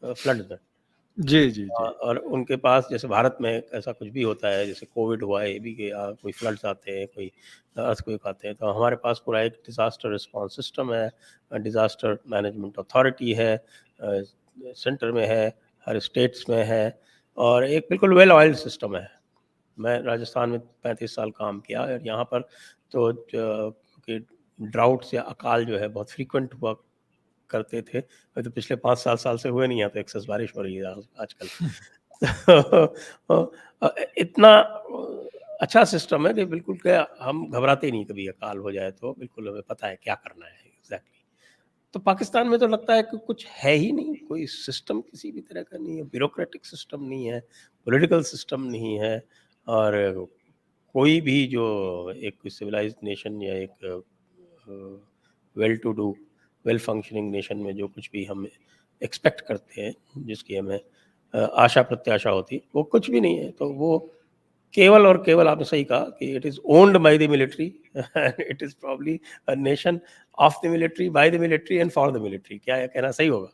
Speaker 1: फ्लड में।
Speaker 2: जी जी जी।
Speaker 1: और उनके पास, जैसे भारत में ऐसा कुछ भी होता है, जैसे कोविड हुआ है, ये भी कि कोई फ्लड्स आते हैं, कोई अर्थक्वेक आते हैं, तो हमारे पास पूरा एक डिज़ास्टर रिस्पॉन्स सिस्टम है, डिज़ास्टर मैनेजमेंट अथॉरिटी है, सेंटर में है, हर स्टेट्स में है, और एक बिल्कुल वेल ऑयल्ड सिस्टम है। मैं राजस्थान में 35 साल काम किया, और यहाँ पर तो क्योंकि ड्राउट्स या अकाल जो है बहुत फ्रीक्वेंट हुआ करते थे, तो पिछले 5 साल से हुए नहीं, यहाँ तो एक्सेस बारिश हो रही है आजकल। इतना अच्छा सिस्टम है कि बिल्कुल क्या, हम घबराते ही नहीं, कभी अकाल हो जाए तो बिल्कुल हमें पता है क्या करना है एग्जैक्टली। तो पाकिस्तान में तो लगता है कि कुछ है ही नहीं, कोई सिस्टम किसी भी तरह का नहीं है, ब्यूरोक्रेटिक सिस्टम नहीं है, पॉलिटिकल सिस्टम नहीं है, और कोई भी जो एक सिविलाइज्ड नेशन या एक well to do well functioning nation में जो कुछ भी हम एक्सपेक्ट करते हैं, जिसकी हमें आशा प्रत्याशा होती, वो कुछ भी नहीं है। तो वो केवल और केवल, आपने सही कहा कि it is owned by the military, and it is probably a nation of the military, by the military and for the military. क्या ये कहना सही होगा?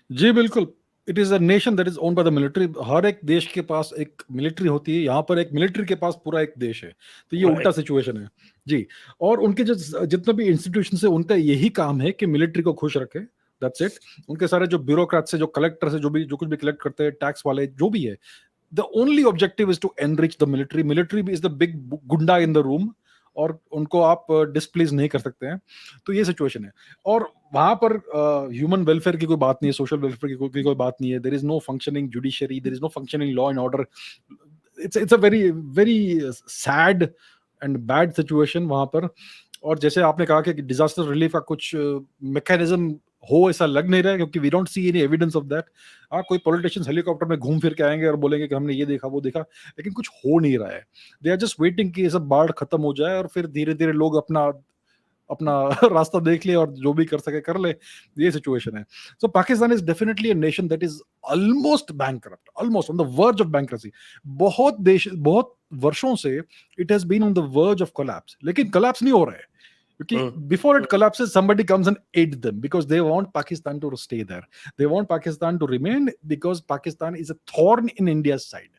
Speaker 2: जी बिल्कुल, it is a nation that is owned by the military. हर एक देश के पास एक मिलिट्री होती है, यहाँ पर एक मिलिट्री के पास पूरा एक देश है, तो ये उल्टा
Speaker 1: राइट।
Speaker 2: सिचुएशन है। जी। और उनके जो जितने भी इंस्टीट्यूशन है, उनका यही काम है कि मिलिट्री को खुश रखे, दैट्स इट। उनके सारे जो ब्यूरोक्रेट्स है, जो कलेक्टर है, जो कुछ भी कलेक्ट करते हैं, टैक्स वाले जो भी है, the only objective is to enrich the military. Military is the big goonda in the room, और उनको आप डिस्प्लेस नहीं कर सकते हैं। तो ये सिचुएशन है। और वहां पर ह्यूमन वेलफेयर की कोई बात नहीं है, सोशल वेलफेयर की कोई बात नहीं है। There is no functioning judiciary, there is no functioning law and order. It's a very very sad and bad situation वहां पर। और जैसे आपने कहा कि डिजास्टर रिलीफ का कुछ मैकेनिज्म हो, ऐसा लग नहीं रहा है, क्योंकि we don't see any evidence of that. हाँ, कोई पॉलिटिशियंस हेलीकॉप्टर में घूम फिर के आएंगे और बोलेंगे कि हमने ये देखा वो देखा, लेकिन कुछ हो नहीं रहा है। दे आर जस्ट वेटिंग कि ये सब बाढ़ खत्म हो जाए और फिर धीरे धीरे लोग अपना अपना रास्ता देख ले और जो भी कर सके कर ले। ये सिचुएशन है। So Pakistan is definitely a nation that is almost bankrupt, almost on the verge of bankruptcy. बहुत वर्षों से it has been on the verge of collapse, लेकिन कोलैप्स नहीं हो रहा है, क्योंकि before it collapses somebody comes and aid them, because they want Pakistan to stay there, they want Pakistan to remain, because Pakistan is a thorn in India's side।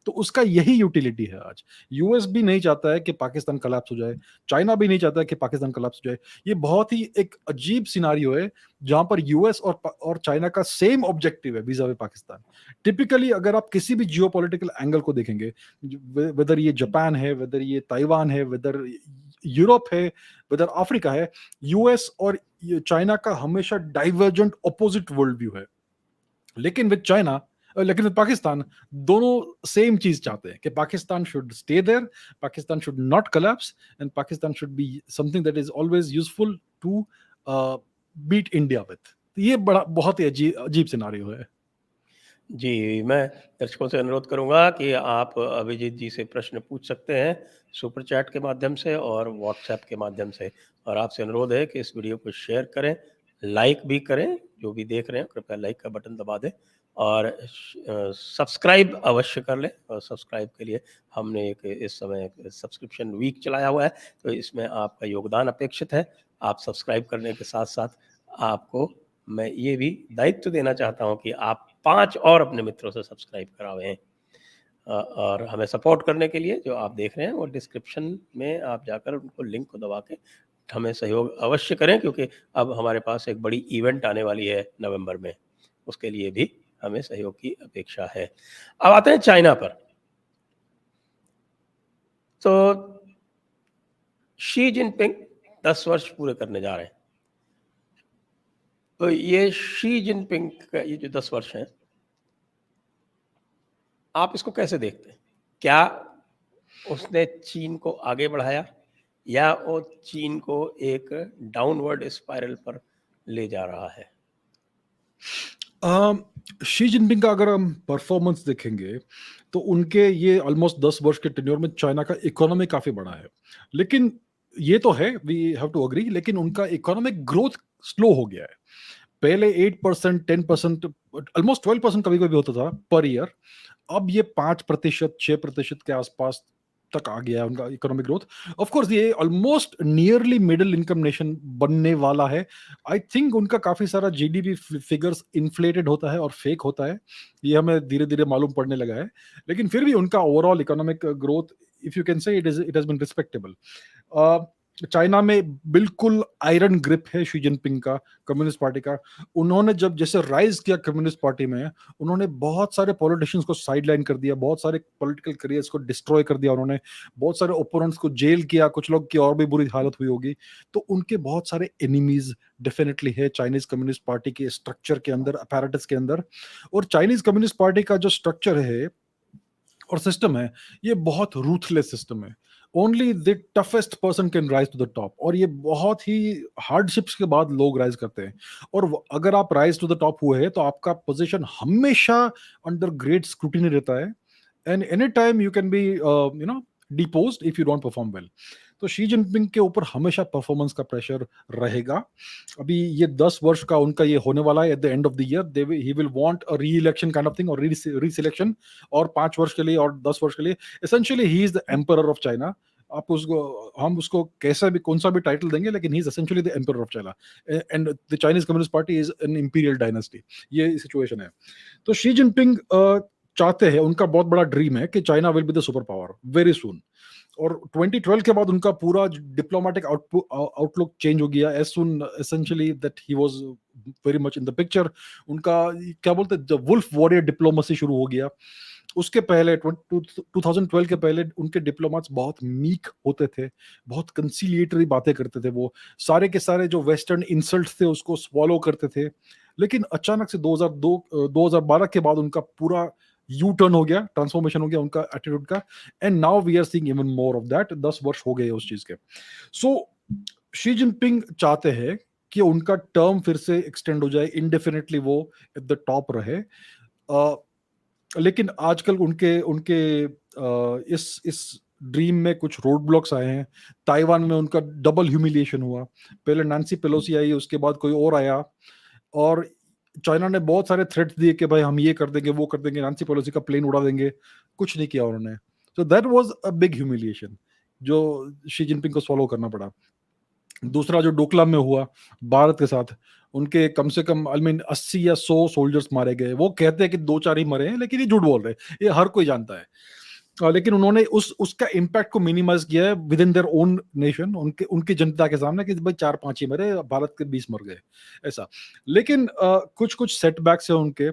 Speaker 2: तो उसका यही utility है आज। यूएस भी नहीं चाहता है कि पाकिस्तान कोलैप्स हो जाए, चाइना भी नहीं चाहता है कि पाकिस्तान कोलैप्स हो जाए। ये बहुत ही एक अजीब सिनारियो है, जहां पर यूएस और चाइना का सेम ऑब्जेक्टिव है वीजा पाकिस्तान। टिपिकली अगर आप किसी भी जियोपॉलिटिकल एंगल को देखेंगे, वेदर ये जापान है, वेदर ये ताइवान है, वेदर यूरोप है, वेदर अफ्रीका है, यूएस और चाइना का हमेशा डाइवर्जेंट ऑपोजिट वर्ल्ड व्यू है। लेकिन विद पाकिस्तान, दोनों सेम चीज चाहते हैं कि Pakistan should stay there, Pakistan should not collapse, and Pakistan should be something that is always useful to beat India with. ये बड़ा बहुत ही अजीब अजीब सिनारियो है।
Speaker 1: जी, मैं दर्शकों से अनुरोध करूँगा कि आप अभिजीत जी से प्रश्न पूछ सकते हैं सुपर चैट के माध्यम से और व्हाट्सएप के माध्यम से। और आपसे अनुरोध है कि इस वीडियो को शेयर करें, लाइक भी करें, जो भी देख रहे हैं कृपया लाइक का बटन दबा दें और सब्सक्राइब अवश्य कर लें। और सब्सक्राइब के लिए हमने एक इस समय एक सब्सक्रिप्शन वीक चलाया हुआ है, तो इसमें आपका योगदान अपेक्षित है। आप सब्सक्राइब करने के साथ-साथ आपको मैं ये भी दायित्व देना चाहता हूँ कि आप 5 और अपने मित्रों से सब्सक्राइब करावें। और हमें सपोर्ट करने के लिए जो आप देख रहे हैं वो डिस्क्रिप्शन में आप जाकर उनको लिंक को दबा के हमें सहयोग अवश्य करें, क्योंकि अब हमारे पास एक बड़ी इवेंट आने वाली है नवंबर में, उसके लिए भी हमें सहयोग की अपेक्षा है। अब आते हैं चाइना पर। तो शी जिनपिंग 10 वर्ष पूरे करने जा रहे हैं। तो ये शी जिनपिंग का ये जो 10 वर्ष हैं, आप इसको कैसे देखते हैं? क्या उसने चीन को आगे बढ़ाया या वो चीन को एक डाउनवर्ड स्पाइरल पर ले जा रहा है?
Speaker 2: शी जिनपिंग का अगर हम परफॉर्मेंस देखेंगे तो उनके ये ऑलमोस्ट 10 वर्ष के टेन्योर में चाइना का इकोनॉमी काफी बड़ा है, लेकिन ये तो है, वी हैव टू अग्री, लेकिन उनका इकोनॉमिक ग्रोथ स्लो हो गया है। पहले 8%, 10%, ऑलमोस्ट 12% कभी कभी होता था पर ईयर। अब ये 5%, 6% के आसपास तक आ गया है उनका इकोनॉमिक ग्रोथ। ऑफ कोर्स ये almost nearly middle income nation बनने वाला है। आई थिंक उनका काफी सारा जीडीपी फिगर्स इन्फ्लेटेड होता है और फेक होता है, ये हमें धीरे धीरे मालूम पड़ने लगा है। लेकिन फिर भी उनका overall economic growth, if you can say, it has been respectable. China में बिल्कुल आयरन ग्रिप है शी जिनपिंग का, कम्युनिस्ट पार्टी का। उन्होंने जब जैसे राइज किया कम्युनिस्ट पार्टी में, उन्होंने बहुत सारे पॉलिटिशियंस को साइडलाइन कर दिया, बहुत सारे पॉलिटिकल करियर्स को डिस्ट्रॉय कर दिया उन्होंने, बहुत सारे ओपोनेंट्स को जेल किया, कुछ लोग की और भी बुरी हालत हुई होगी। तो उनके बहुत सारे एनिमीज डेफिनेटली है चाइनीज कम्युनिस्ट पार्टी के स्ट्रक्चर के अंदर, अपैरेटस के अंदर। और चाइनीज कम्युनिस्ट पार्टी का जो स्ट्रक्चर है और सिस्टम है, ये बहुत रूथलेस सिस्टम है। Only the toughest person can rise to the top, और ये बहुत ही हार्डशिप्स के बाद लोग राइज करते हैं। और अगर आप राइज टू द टॉप हुए हैं तो आपका पोजीशन हमेशा अंडर ग्रेट स्क्रूटिनी रहता है, and any time you can be deposed if you don't perform well. तो शी जिनपिंग के ऊपर हमेशा परफॉर्मेंस का प्रेशर रहेगा। अभी ये 10 वर्ष का उनका ये होने वाला है, at the end of the year they he will want a री इलेक्शन काइंड ऑफ थिंग, और रीसिलेक्शन, और 5 वर्ष के लिए और 10 वर्ष के लिए। Essentially he is the emperor of China. आप उसको, हम उसको कैसा भी, कौन सा भी टाइटल देंगे, लेकिन he is essentially the emperor of China, and the Chinese communist party is an imperial dynasty. ये सिचुएशन है। तो शी जिनपिंग चाहते हैं, उनका बहुत बड़ा ड्रीम है कि China will be the super power very soon. और 2012 के बाद उनका पूरा डिप्लोमेटिक आउटलुक चेंज हो गया, as soon essentially that he was very much in the picture. उनका क्या बोलते हैं, वुल्फ वॉरियर डिप्लोमेसी शुरू हो गया। उसके पहले 2012 के पहले उनके डिप्लोमेट्स बहुत मीक होते थे, बहुत कंसीलिएटरी बातें करते थे, वो सारे के सारे जो वेस्टर्न इंसल्ट थे उसको स्वॉलो करते थे। लेकिन अचानक से 2012 के बाद उनका पूरा यू टर्न हो गया, ट्रांसफॉर्मेशन हो गया उनका एटीट्यूड का, and now we are seeing even more of that. 10 वर्ष हो गए उस चीज के। सो शी जिनपिंग चाहते हैं कि उनका टर्म फिर से एक्सटेंड हो जाए, इंडेफिनेटली वो एट द टॉप रहे। लेकिन आजकल उनके उनके इस ड्रीम में कुछ रोड ब्लॉक्स आए हैं। ताइवान में उनका डबल ह्यूमिलिएशन हुआ, पहले नैन्सी पेलोसी आई, उसके बाद कोई और आया, और चाइना ने बहुत सारे थ्रेट्स दिए कि भाई हम ये कर देंगे, वो कर देंगे, नैन्सी पेलोसी का प्लेन उड़ा देंगे। कुछ नहीं किया उन्होंने। So that was a big humiliation जो शी जिनपिंग को सॉल्व करना पड़ा। दूसरा जो डोकलाम में हुआ भारत के साथ, उनके कम से कम आई मीन 80 या 100 सोल्जर्स मारे गए। वो कहते हैं कि 2-4 ही मरे हैं, लेकिन ये झूठ बोल रहे हैं, ये हर कोई जानता है। लेकिन उन्होंने उसका इम्पैक्ट को मिनिमाइज किया है with in their own nation, उनके उनकी जनता के सामने, कि भाई 4-5 ही मरे, भारत के 20 मर गए, ऐसा। लेकिन कुछ कुछ सेटबैक्स है उनके,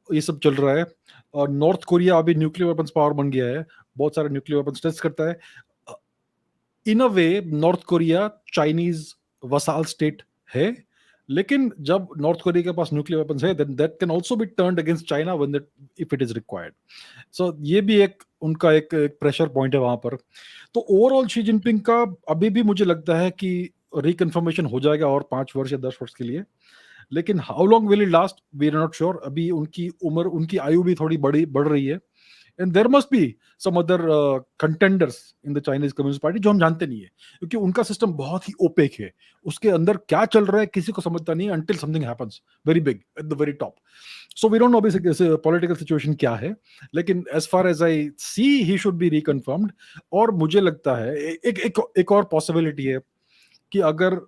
Speaker 2: ये सब चल रहा है। और नॉर्थ कोरिया अभी न्यूक्लियर वेपन्स पावर बन गया है, बहुत सारे न्यूक्लियर वेपन्स टेस्ट करता है। In a way North Korea Chinese vassal state है, लेकिन जब नॉर्थ कोरिया के पास न्यूक्लियर वेपन्स है, then that can also be turned against China when that, if it is required. So ये भी एक उनका एक प्रेशर पॉइंट है वहां पर। तो ओवरऑल शी जिनपिंग का अभी भी मुझे लगता है कि रिकन्फर्मेशन हो जाएगा और 5 वर्ष या 10 वर्ष के लिए। लेकिन how long will it last, we are not sure. अभी उनकी आयु भी थोड़ी बढ़ रही है, and there must be some other contenders in the Chinese communist party जो हम जानते नहीं है, क्योंकि उनका सिस्टम बहुत ही ओपेक है। उसके अंदर क्या चल रहा है किसी को समझता नहीं, until something happens very big at the very top. So we don't know अभी पॉलिटिकल सिचुएशन क्या है, लेकिन as far as I see he should be reconfirmed. और मुझे लगता है एक और पॉसिबिलिटी है कि अगर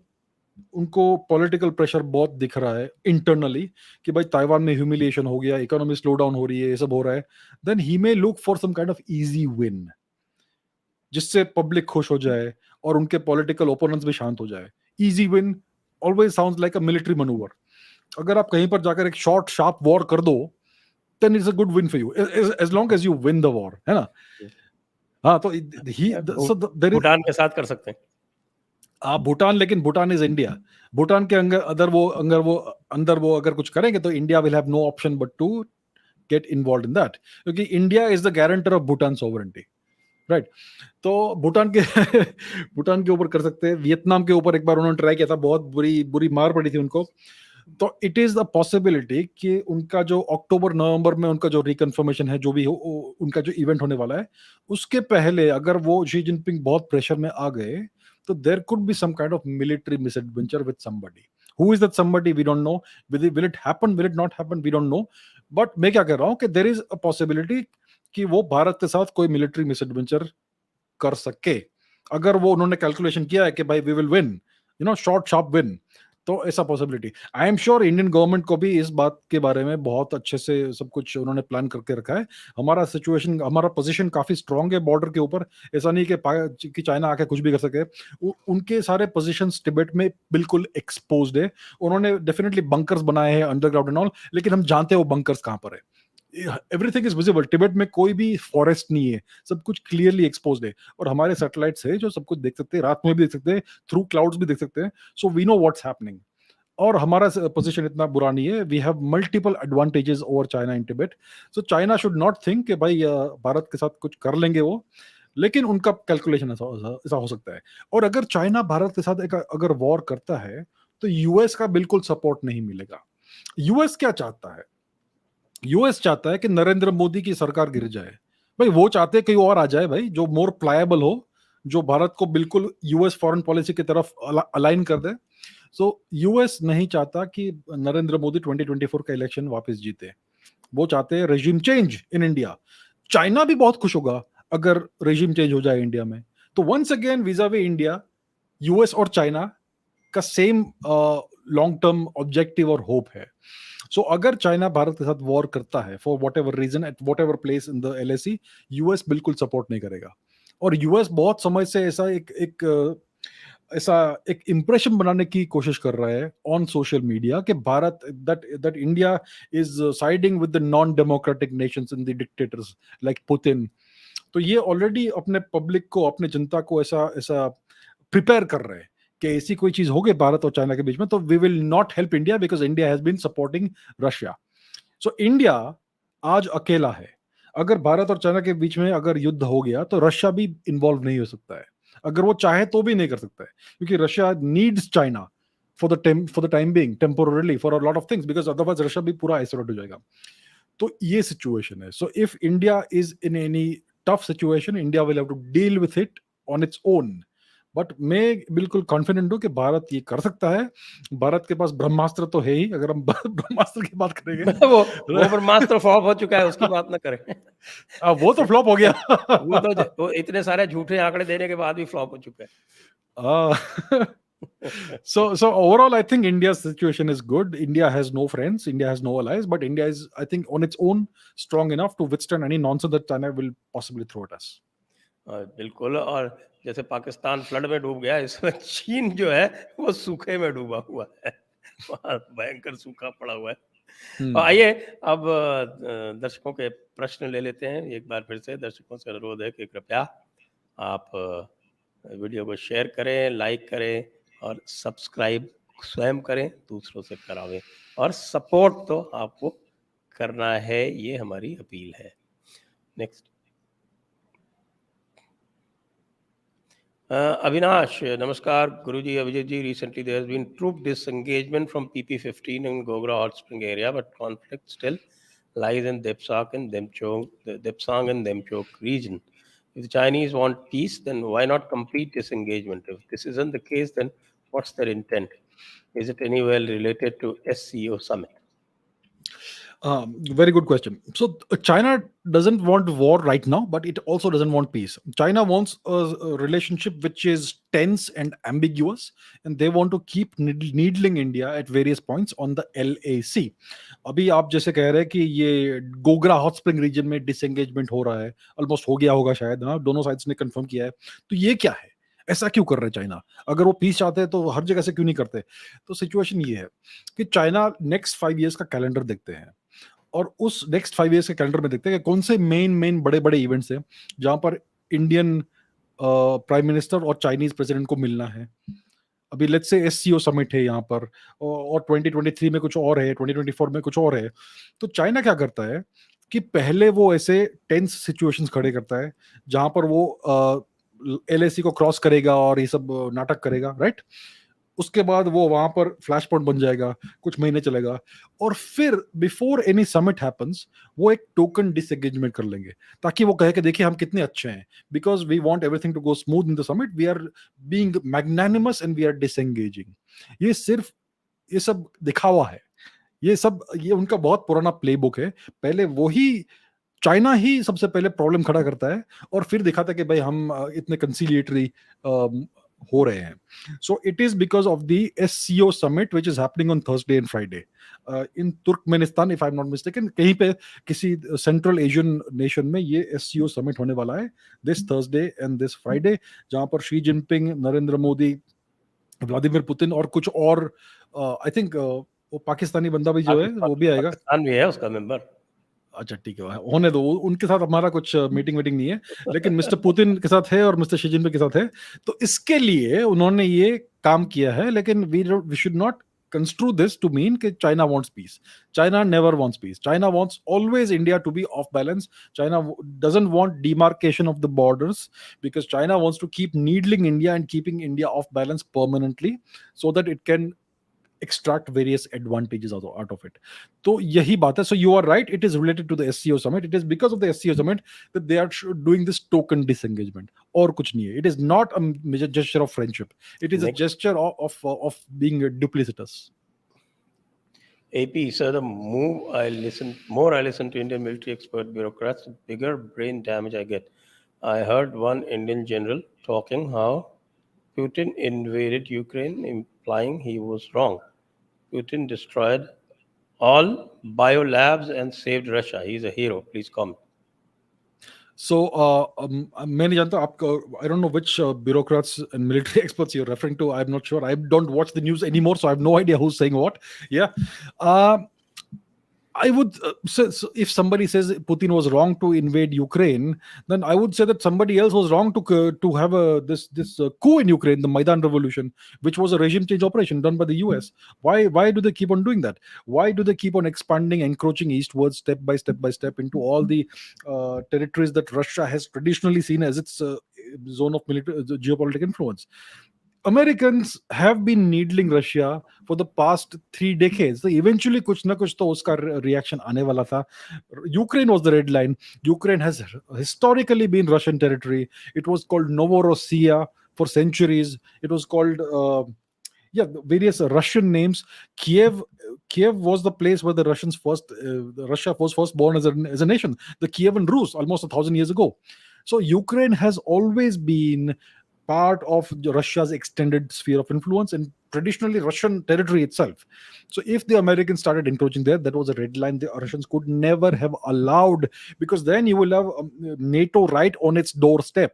Speaker 2: उनको पॉलिटिकल प्रेशर बहुत दिख रहा है इंटरनली कि भाई ताइवान में ह्यूमिलिएशन हो गया, इकोनॉमी स्लो डाउन हो रही है, ये सब हो रहा है, then he may look for some kind of easy win, जिससे पब्लिक खुश हो जाए और उनके पॉलिटिकल ओपोनेंट्स भी शांत हो जाए। Easy win always sounds like a military manoeuvre. अगर आप कहीं पर जाकर एक शॉर्ट शार्प वॉर कर दो, then it's a good win for you, as long as you win the war, है ना? हाँ, तो ही सो देयर इज
Speaker 1: भूटान के साथ कर सकते हैं।
Speaker 2: भूटान, लेकिन भूटान इज इंडिया। भूटान के अंदर वो अगर कुछ करेंगे तो India will have no option but to get involve in that, क्योंकि India is the guarantor of Bhutan sovereignty, right? तो भूटान के भूटान के ऊपर कर सकते हैं। वियतनाम के ऊपर एक बार उन्होंने ट्राई किया था, बहुत बुरी बुरी मार पड़ी थी उनको। तो इट इज द पॉसिबिलिटी कि उनका जो अक्टूबर नवंबर में उनका जो रिकन्फर्मेशन है, जो भी हो उनका जो इवेंट होने वाला है, उसके पहले अगर वो शी जिनपिंग बहुत प्रेशर में आ गए, तो there could be some kind of military misadventure with somebody. Who is that somebody we don't know, will it happen, will it not happen, we don't know. But मैं क्या कह रहा हूं कि देयर इज अ पॉसिबिलिटी कि वो भारत के साथ कोई मिलिट्री मिसएडवेंचर कर सके। अगर वो उन्होंने कैलकुलेशन किया है कि भाई we will win, short sharp win, तो ऐसा possibility. I am sure Indian government को भी इस बात के बारे में बहुत अच्छे से सब कुछ उन्होंने प्लान करके रखा है। हमारा पोजीशन काफी स्ट्रांग है बॉर्डर के ऊपर। ऐसा नहीं कि चाइना आके कुछ भी कर सके। उनके सारे पोजीशंस तिब्बत में बिल्कुल एक्सपोज्ड है। उन्होंने डेफिनेटली बंकर्स बनाए हैं अंडरग्राउंड एंड ऑल, लेकिन हम जानते हैं वो बंकर्स कहां पर है। Everything is visible. तिब्बत में कोई भी फॉरेस्ट नहीं है, सब कुछ क्लियरली एक्सपोज्ड है। और हमारे सैटेलाइट्स है जो सब कुछ देख सकते हैं, रात में भी देख सकते हैं, थ्रू क्लाउड्स भी देख सकते हैं। So we know what's happening. और हमारा पोजीशन इतना बुरा नहीं है। We have multiple advantages over China in Tibet. So China should not think कि भाई भारत के साथ कुछ कर लेंगे वो, लेकिन उनका कैलकुलेशन ऐसा हो सकता है। और अगर चाइना भारत के साथ अगर वॉर करता है, तो यूएस का बिल्कुल सपोर्ट नहीं मिलेगा। यूएस क्या चाहता है? यूएस चाहता है कि नरेंद्र मोदी की सरकार गिर जाए। भाई वो चाहते हैं कहीं और आ जाए भाई, जो मोर प्लायबल हो, जो भारत को बिल्कुल यूएस फॉरेन पॉलिसी की तरफ अलाइन कर दे। सो यूएस नहीं चाहता कि नरेंद्र मोदी 2024 का इलेक्शन वापस जीते। वो चाहते हैं regime change in India. China भी बहुत खुश होगा अगर रेजिम चेंज हो जाए इंडिया में। तो वंस अगेन वीजा वे इंडिया, यूएस और चाइना का सेम लॉन्ग टर्म ऑब्जेक्टिव और होप है। सो अगर चाइना भारत के साथ वॉर करता है for whatever reason at whatever place in the LAC, US बिल्कुल सपोर्ट नहीं करेगा। और यूएस बहुत समय से ऐसा एक इंप्रेशन बनाने की कोशिश कर रहा है ऑन सोशल मीडिया कि Bharat that India is siding with the non democratic Nations in the dictators like Putin. तो ये ऑलरेडी अपने पब्लिक को, अपने जनता को ऐसा ऐसा प्रिपेयर कर रहे हैं कि ऐसी कोई चीज हो गई भारत और चाइना के बीच में, तो we will not help India because India has been supporting Russia. So India आज अकेला है। अगर भारत और चाइना के बीच में अगर युद्ध हो गया, तो रशिया भी इन्वॉल्व नहीं हो सकता है। अगर वो चाहे तो भी नहीं कर सकता है, क्योंकि Russia needs China for the time being, temporarily, for a lot of things, because otherwise Russia भी पूरा आइसोलेट हो जाएगा। तो ये सिचुएशन है। So if India is in any tough situation, India will have to deal with it on its own. But मैं बिल्कुल confident हूं कि भारत ये कर सकता है। भारत के पास ब्रह्मास्त्र तो है ही, अगर हम ब्रह्मास्त्र की बात करेंगे।
Speaker 1: वो ब्रह्मास्त्र फ्लॉप हो चुका है, उसकी बात ना करें।
Speaker 2: वो तो फ्लॉप हो गया।
Speaker 1: वो इतने सारे झूठे आंकड़े देने के बाद भी फ्लॉप हो चुका
Speaker 2: uh,
Speaker 1: है।
Speaker 2: so overall I think India's situation is good. India has no friends, India has no allies, but India is, I think, on its own strong enough to withstand any nonsense that China will possibly throw at us.
Speaker 1: बिल्कुल। और जैसे Pakistan flood में डूब गया, इसमें चीन जो है वो सूखे में डूबा हुआ है। वहाँ भयंकर सूखा पड़ा हुआ है। और आइए अब दर्शकों के प्रश्न ले लेते हैं। एक बार फिर से दर्शकों से अनुरोध है कि कृपया आप वीडियो को शेयर करें, लाइक करें और सब्सक्राइब स्वयं करें, दूसरों से करावें, और सपोर्ट तो आपको करना है, ये हमारी अपील है। Next. Avinash, Namaskar, Guruji, Abhijit ji. Recently, there has been troop disengagement from PP-15 in Gogra Hot Spring area, but conflict still lies in Depsang and Demchok region. If the Chinese want peace, then why not complete disengagement? If this isn't the case, then what's their intent? Is it anywhere related to SCO summit?
Speaker 2: Very good question. So China doesn't want war right now, but it also doesn't want peace. China wants a relationship which is tense and ambiguous, and they want to keep needling India at various points on the LAC. अभी आप जैसे कह रहे हैं कि ये Gogra hot spring reason में disengagement हो रहा है, ऑलमोस्ट हो गया होगा शायद, हाँ, दोनों साइड्स ने कंफर्म किया है. तो ये क्या है? ऐसा क्यों कर रहे हैं चाइना? अगर वो पीस चाहते हैं तो हर जगह से क्यों नहीं करते? तो सिचुएशन ये है कि चाइना नेक्स्ट 5 इयर्स का कैलेंडर देखते हैं, और उस नेक्स्ट 5 इयर्स के कैलेंडर में देखते हैं कि कौन से मेन बड़े बड़े इवेंट्स हैं जहां पर इंडियन प्राइम मिनिस्टर और चाइनीज प्रेसिडेंट को मिलना है. अभी लेट्स से एससीओ समिट है यहाँ पर, और 2023 में कुछ और है, 2024 में कुछ और है. तो चाइना क्या करता है कि पहले वो ऐसे टेंस सिचुएशंस खड़े करता है जहां पर वो एलएसी को क्रॉस करेगा और ये सब नाटक करेगा, राइट. उसके बाद वो वहां पर फ्लैश पॉइंट बन जाएगा, कुछ महीने चलेगा, और फिर बिफोर एनी समिट हैपेंस वो एक टोकन डिसएंगेजमेंट कर लेंगे ताकि वो कहे कि देखिए हम कितने अच्छे हैं, because we want everything to go smooth in the summit, we are being magnanimous and we are disengaging. ये सिर्फ ये सब दिखावा है. ये उनका बहुत पुराना प्लेबुक है. पहले वही चाइना ही सबसे पहले प्रॉब्लम खड़ा करता है और फिर दिखाता है कि भाई हम इतने कंसिलिएटरी हो रहे हैं. So it is because of the SCO summit which is happening on Thursday and Friday in Turkmenistan, if I am not mistaken. कहीं पे किसी सेंट्रल एशियन नेशन में ये एससीओ समिट होने वाला है this Thursday and this Friday, जहां पर Xi Jinping, Narendra Modi, Vladimir Putin और कुछ और, आई थिंक वो पाकिस्तानी बंदा भी जो है वो भी आएगा.
Speaker 1: पाकिस्तान भी है उसका मेंबर.
Speaker 2: अच्छा ठीक है, होने दो, उनके साथ हमारा कुछ मीटिंग नहीं है, लेकिन मिस्टर पुतिन के साथ है और मिस्टर शी जिनपिंग के साथ है. तो इसके लिए उन्होंने ये काम किया है, लेकिन we should not construe this to mean that China wants peace. China never wants peace. China wants always India to be off balance. China doesn't want demarcation of the borders because China wants to keep needling India and keeping India off balance permanently so that it can extract various advantages out of it. तो यही बात है. So you are right, it is related to the SCO summit. It is because of the SCO summit that they are doing this token disengagement. और कुछ नहीं है. It is not a major gesture of friendship. It is a gesture of being duplicitous.
Speaker 1: AP, sir, the more I listen to Indian military expert bureaucrats, the bigger brain damage I get. I heard one Indian general talking how Putin invaded Ukraine, implying he was wrong. Putin destroyed all biolabs and saved Russia. He's a hero. Please comment.
Speaker 2: So, मैं नहीं जानता आपका, I don't know which bureaucrats and military experts you're referring to. I'm not sure. I don't watch the news anymore, so I have no idea who's saying what. Yeah. I would say, so if somebody says Putin was wrong to invade Ukraine, then I would say that somebody else was wrong to have this coup in Ukraine, the Maidan Revolution, which was a regime change operation done by the US. Why do they keep on doing that? Why do they keep on expanding, encroaching eastwards step by step into all the territories that Russia has traditionally seen as its zone of military geopolitical influence? Americans have been needling Russia for the past 3 decades. So eventually कुछ ना कुछ तो उसका reaction आने वाला था. Ukraine was the red line. Ukraine has historically been Russian territory. It was called Novorossiya for centuries. It was called various Russian names. Kiev was the place where the Russia was first born as a nation. The Kievan Rus almost 1,000 years ago. So Ukraine has always been part of Russia's extended sphere of influence and traditionally Russian territory itself. So if the Americans started encroaching there, that was a red line the Russians could never have allowed, because then you will have NATO right on its doorstep.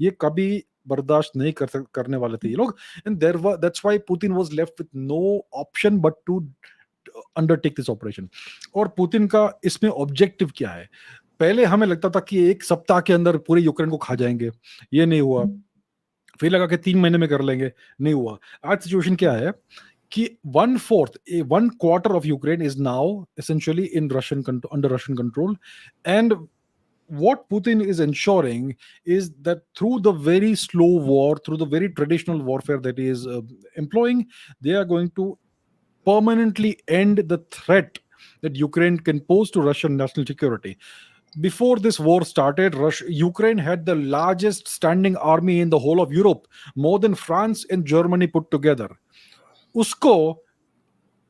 Speaker 2: ये कभी बर्दाश्त नहीं करने वाले थे ये लोग, and that's why Putin was left with no option but to undertake this operation. और पुतिन का इसमें ऑब्जेक्टिव क्या है? पहले हमें लगता था कि 1 सप्ताह के अंदर पूरे यूक्रेन को खा जाएंगे, ये नहीं हुआ. फिर लगा कि 3 महीने में कर लेंगे, नहीं हुआ. आज सिचुएशन क्या है कि 1/4 of Ukraine is now essentially in under Russian control, and what Putin is ensuring is that through the very slow war, through the very traditional warfare that he is employing, they are going to permanently end the threat that Ukraine can pose to Russian national security. Before this war started, Ukraine had the largest standing army in the whole of Europe, more than France and Germany put together. उसको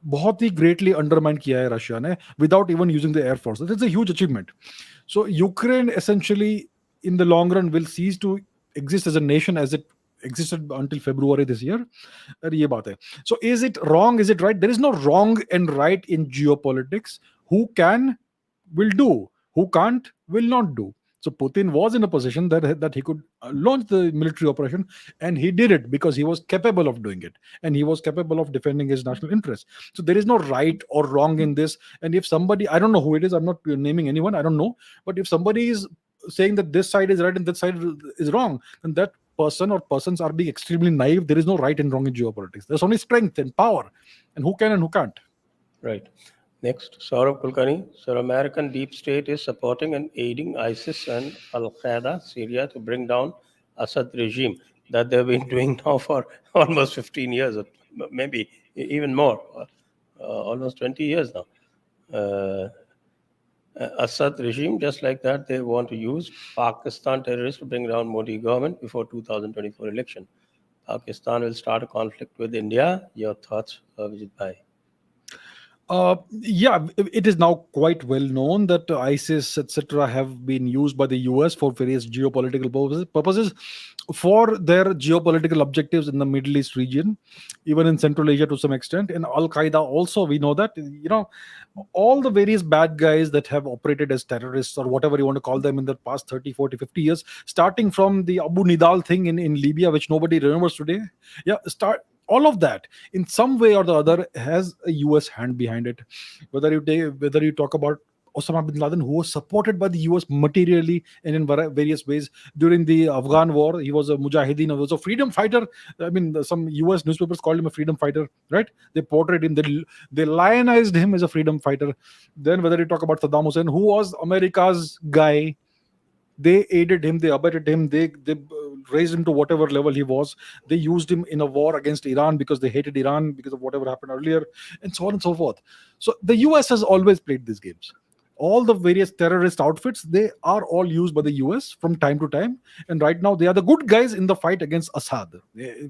Speaker 2: बहुत ही greatly undermined किया है Russia ने without even using the air force. That's a huge achievement. So Ukraine essentially, in the long run, will cease to exist as a nation as it existed until February this year. और ये बात है. So is it wrong? Is it right? There is no wrong and right in geopolitics. Who can will do. Who can't will not do. So Putin was in a position that he could launch the military operation, and he did it because he was capable of doing it, and he was capable of defending his national interests. So there is no right or wrong in this. And if somebody, I don't know who it is, I'm not naming anyone, I don't know, but if somebody is saying that this side is right and that side is wrong, then that person or persons are being extremely naive. There is no right and wrong in geopolitics. There's only strength and power, and who can and who can't.
Speaker 1: Right. Next, Saurabh Kulkarni. Sir, American deep state is supporting and aiding ISIS and Al-Qaeda Syria to bring down Assad regime that they've been doing now for almost 15 years, or maybe even more, almost 20 years now. Assad regime, just like that, they want to use Pakistan terrorists to bring down Modi government before 2024 election. Pakistan will start a conflict with India. Your thoughts, Abhijit Bhai?
Speaker 2: Yeah, it is now quite well known that ISIS, etc., have been used by the US for various geopolitical purposes for their geopolitical objectives in the Middle East region, even in Central Asia to some extent. And Al Qaeda also, we know that, all the various bad guys that have operated as terrorists or whatever you want to call them in the past 30, 40, 50 years, starting from the Abu Nidal thing in Libya, which nobody remembers today. Yeah, all of that in some way or the other has a US hand behind it. Whether you talk about Osama bin Laden, who was supported by the US materially and in various ways during the Afghan war. He was a mujahideen, he was a freedom fighter. I mean, some US newspapers called him a freedom fighter, right? They portrayed him, they lionized him as a freedom fighter. Then whether you talk about Saddam Hussein, who was America's guy, they aided him, they abetted him, they raised him to whatever level he was. They used him in a war against Iran because they hated Iran because of whatever happened earlier, and so on and so forth. So the US has always played these games. All the various terrorist outfits, they are all used by the US from time to time, and right now they are the good guys in the fight against Assad,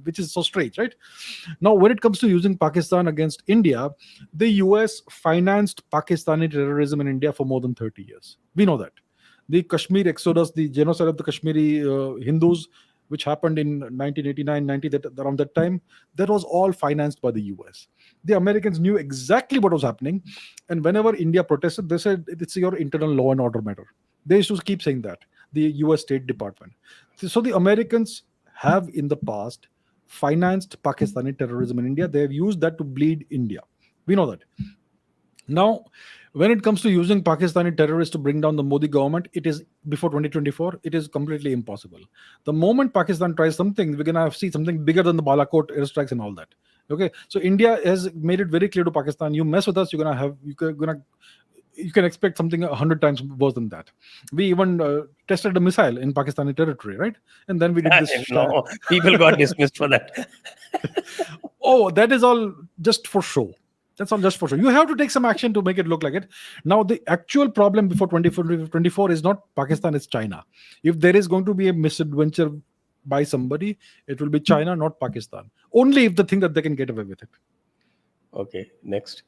Speaker 2: which is so strange, right? Now when it comes to using Pakistan against India, the US financed Pakistani terrorism in India for more than 30 years. We know that. The Kashmir exodus, the genocide of the Kashmiri Hindus, which happened in 1989, 90, around that time, that was all financed by the US. The Americans knew exactly what was happening, and whenever India protested, they said it's your internal law and order matter. They used to keep saying that, the US State Department. So the Americans have in the past financed Pakistani terrorism in India. They have used that to bleed India. We know that. Now, when it comes to using Pakistani terrorists to bring down the Modi government, it is before 2024, it is completely impossible. The moment Pakistan tries something, we're going to see something bigger than the Balakot airstrikes and all that. Okay, so India has made it very clear to Pakistan: you mess with us, you can expect something 100 times worse than that. We even tested a missile in Pakistani territory, right? And then we did this.
Speaker 1: No, people got dismissed for that.
Speaker 2: Oh, that is all just for show. That's all just for sure. You have to take some action to make it look like it. Now, the actual problem before 2024 is not Pakistan, it's China. If there is going to be a misadventure by somebody, it will be China, not Pakistan. Only if they think that they can get away with it.
Speaker 1: Okay, next.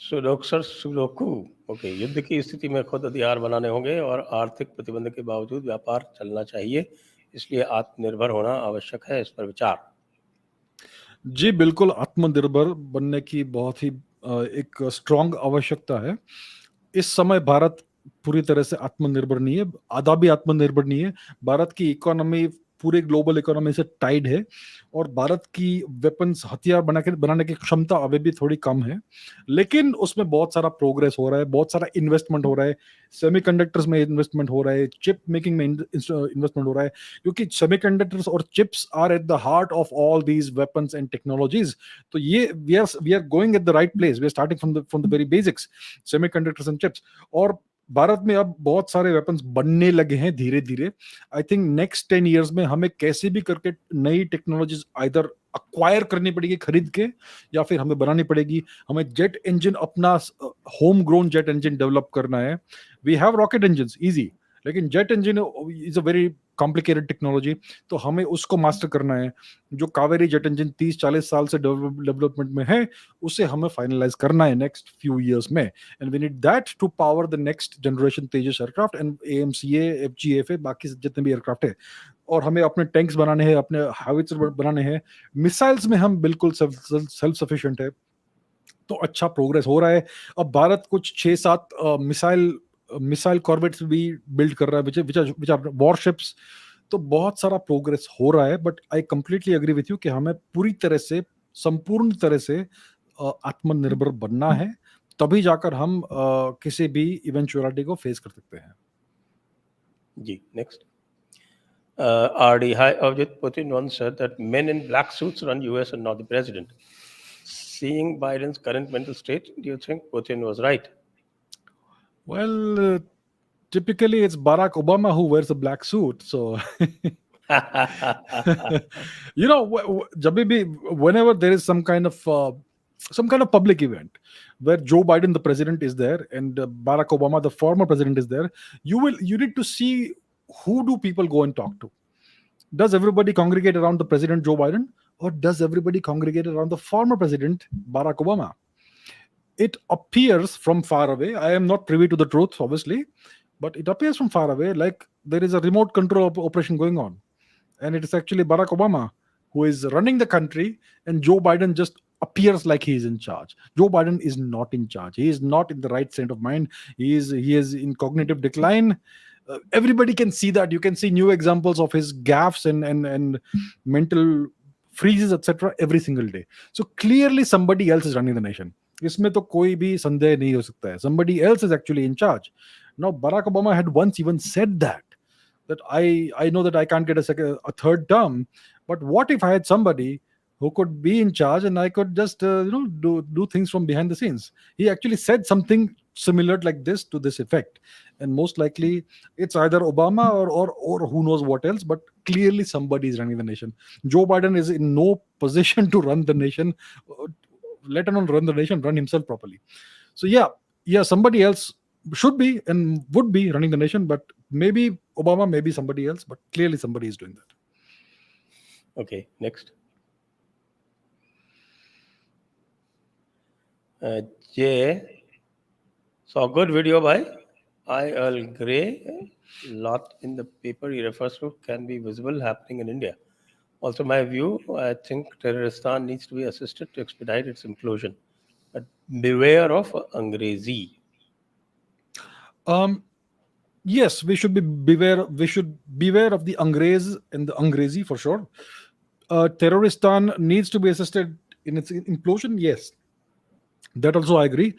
Speaker 1: Sudoku okay, युद्ध की स्थिति में खुद हथियार बनाने होंगे और आर्थिक प्रतिबंध के बावजूद व्यापार चलना चाहिए, इसलिए आत्मनिर्भर होना आवश्यक है, इस पर विचार।
Speaker 2: जी बिल्कुल, आत्मनिर्भर बनने की बहुत ही एक स्ट्रॉन्ग आवश्यकता है। इस समय भारत पूरी तरह से आत्मनिर्भर नहीं है, आधा भी आत्मनिर्भर नहीं है। भारत की इकोनॉमी पूरे ग्लोबल इकोनॉमी से टाइड है और भारत की वेपन्स, हथियार बनाने की क्षमता अभी भी थोड़ी कम है, लेकिन उसमें बहुत सारा प्रोग्रेस हो रहा है, बहुत सारा इन्वेस्टमेंट हो रहा है। सेमीकंडक्टर्स में इन्वेस्टमेंट हो रहा है, चिप मेकिंग में इन्वेस्टमेंट हो रहा है, क्योंकि सेमीकंडक्टर्स और chips are at the heart of all these weapons and technologies. तो ये we are going at the right place, we are starting from the very basics, semiconductors and chips. और भारत में अब बहुत सारे वेपन्स बनने लगे हैं धीरे धीरे. आई थिंक नेक्स्ट 10 ईयर्स में हमें कैसे भी करके नई टेक्नोलॉजीज आइदर अक्वायर करनी पड़ेगी खरीद के, या फिर हमें बनानी पड़ेगी. हमें जेट इंजन, अपना home grown jet engine develop करना है. We have rocket engine easy, लेकिन jet engine is a very complicated technology. तो हमें उसको मास्टर करना है. जो कावेरी जेट इंजन 30-40 साल से डेवलपमेंट में है, उसे हमें फाइनलाइज करना है नेक्स्ट फ्यू ईयर्स में. And we need that to power the next generation Tejas aircraft and AMCA, FGFA, बाकी जितने भी एयरक्राफ्ट है. और हमें अपने टैंक्स बनाने हैं, अपने हाइविट्जर बनाने हैं. मिसाइल्स में हम बिल्कुल सेल्फ सफिशिएंट है. तो अच्छा प्रोग्रेस हो रहा है. अब भारत कुछ 6-7 मिसाइल मिसाइल कॉर्वेट्स भी बिल्ड कर रहा है, विच आर वॉरशिप्स. तो बहुत सारा प्रोग्रेस हो रहा है. But I completely agree with you कि हमें पूरी तरह से, संपूर्ण तरह से आत्मनिर्भर बनना है. तभी जाकर हम किसी भी इवेंचुअलिटी को फेस कर सकते हैं.
Speaker 1: जी, next. RD, hi, Abhijit. Putin once said that men in black suits run US and not the president. Seeing Biden's current mental state, do you think Putin was right?
Speaker 2: Well, typically it's Barack Obama who wears a black suit. So, whenever there is some kind of public event where Joe Biden, the president, is there, and Barack Obama, the former president, is there, you need to see who do people go and talk to. Does everybody congregate around the president Joe Biden, or does everybody congregate around the former president Barack Obama? It appears from far away. I am not privy to the truth, obviously, but it appears from far away like there is a remote control operation going on. And it is actually Barack Obama who is running the country, and Joe Biden just appears like he is in charge. Joe Biden is not in charge. He is not in the right state of mind. He is in cognitive decline. Everybody can see that. You can see new examples of his gaffes and mental freezes, etc. every single day. So clearly somebody else is running the nation. इसमें तो कोई भी संदेह नहीं हो सकता है. Somebody else is actually in charge. Now, Barack Obama had once even said that I know that I can't get a third term, but what if I had somebody who could be in charge and I could just do things from behind the scenes. He actually said something similar like this, to this effect, and most likely it's either Obama or who knows what else, but clearly somebody is running the nation. Joe Biden is in no position to run the nation, let alone run the nation, run himself properly. So yeah, somebody else should be and would be running the nation, but maybe Obama, maybe somebody else, but clearly somebody is doing that.
Speaker 1: Okay, next. Jay, so good video by I.L. Gray. Lot in the paper he refers to can be visible happening in India. Also, my view, I think Terroristan needs to be assisted to expedite its implosion. But beware of Angrezi.
Speaker 2: Yes, we should beware of the Angrez and the Angrezi for sure. Terroristan needs to be assisted in its implosion. Yes, that also I agree.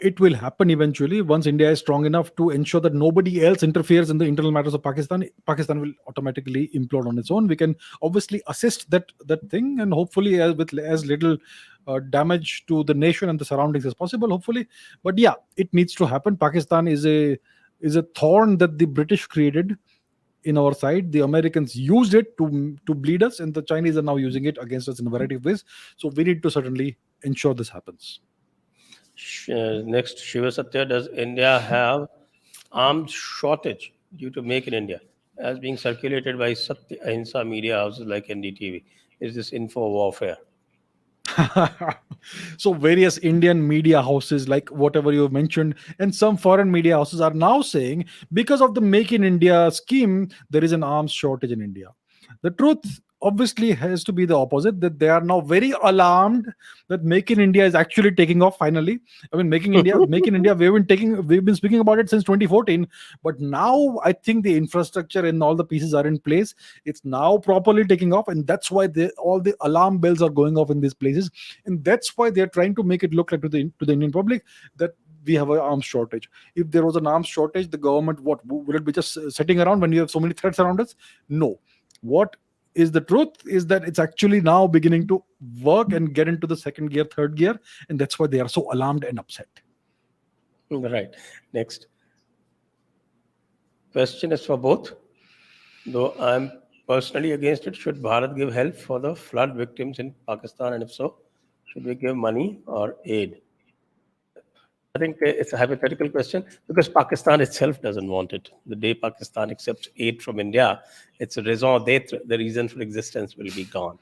Speaker 2: It will happen eventually once India is strong enough to ensure that nobody else interferes in the internal matters of Pakistan. Pakistan will automatically implode on its own. We can obviously assist that thing, and hopefully with as little damage to the nation and the surroundings as possible. Hopefully, but yeah, it needs to happen. Pakistan is a thorn that the British created in our side. The Americans used it to bleed us, and the Chinese are now using it against us in a variety of ways. So we need to certainly ensure this happens.
Speaker 1: Next, Shiva Satya, does India have arms shortage due to Make in India as being circulated by Satya Ahimsa media houses like NDTV? Is this info warfare?
Speaker 2: So various Indian media houses, like whatever you have mentioned, and some foreign media houses are now saying because of the Make in India scheme, there is an arms shortage in India. The truth obviously has to be the opposite, that they are now very alarmed that Make in India is actually taking off finally. I mean, Make in India, we've been speaking about it since 2014, but now I think the infrastructure and all the pieces are in place. It's now properly taking off, and that's why all the alarm bells are going off in these places, and that's why they're trying to make it look like to the Indian public that we have an arms shortage. If there was an arms shortage, the government, what would it be, just sitting around when you have so many threats around us? No. What is the truth is that it's actually now beginning to work and get into the second gear, third gear, and that's why they are so alarmed and upset.
Speaker 1: Right. Next. question is for both, though I'm personally against it. Should Bharat give help for the flood victims in Pakistan, and if so, should we give money or aid? I think it's a hypothetical question because Pakistan itself doesn't want it. The day Pakistan accepts aid from India, its raison d'etre, the reason for existence, will be gone.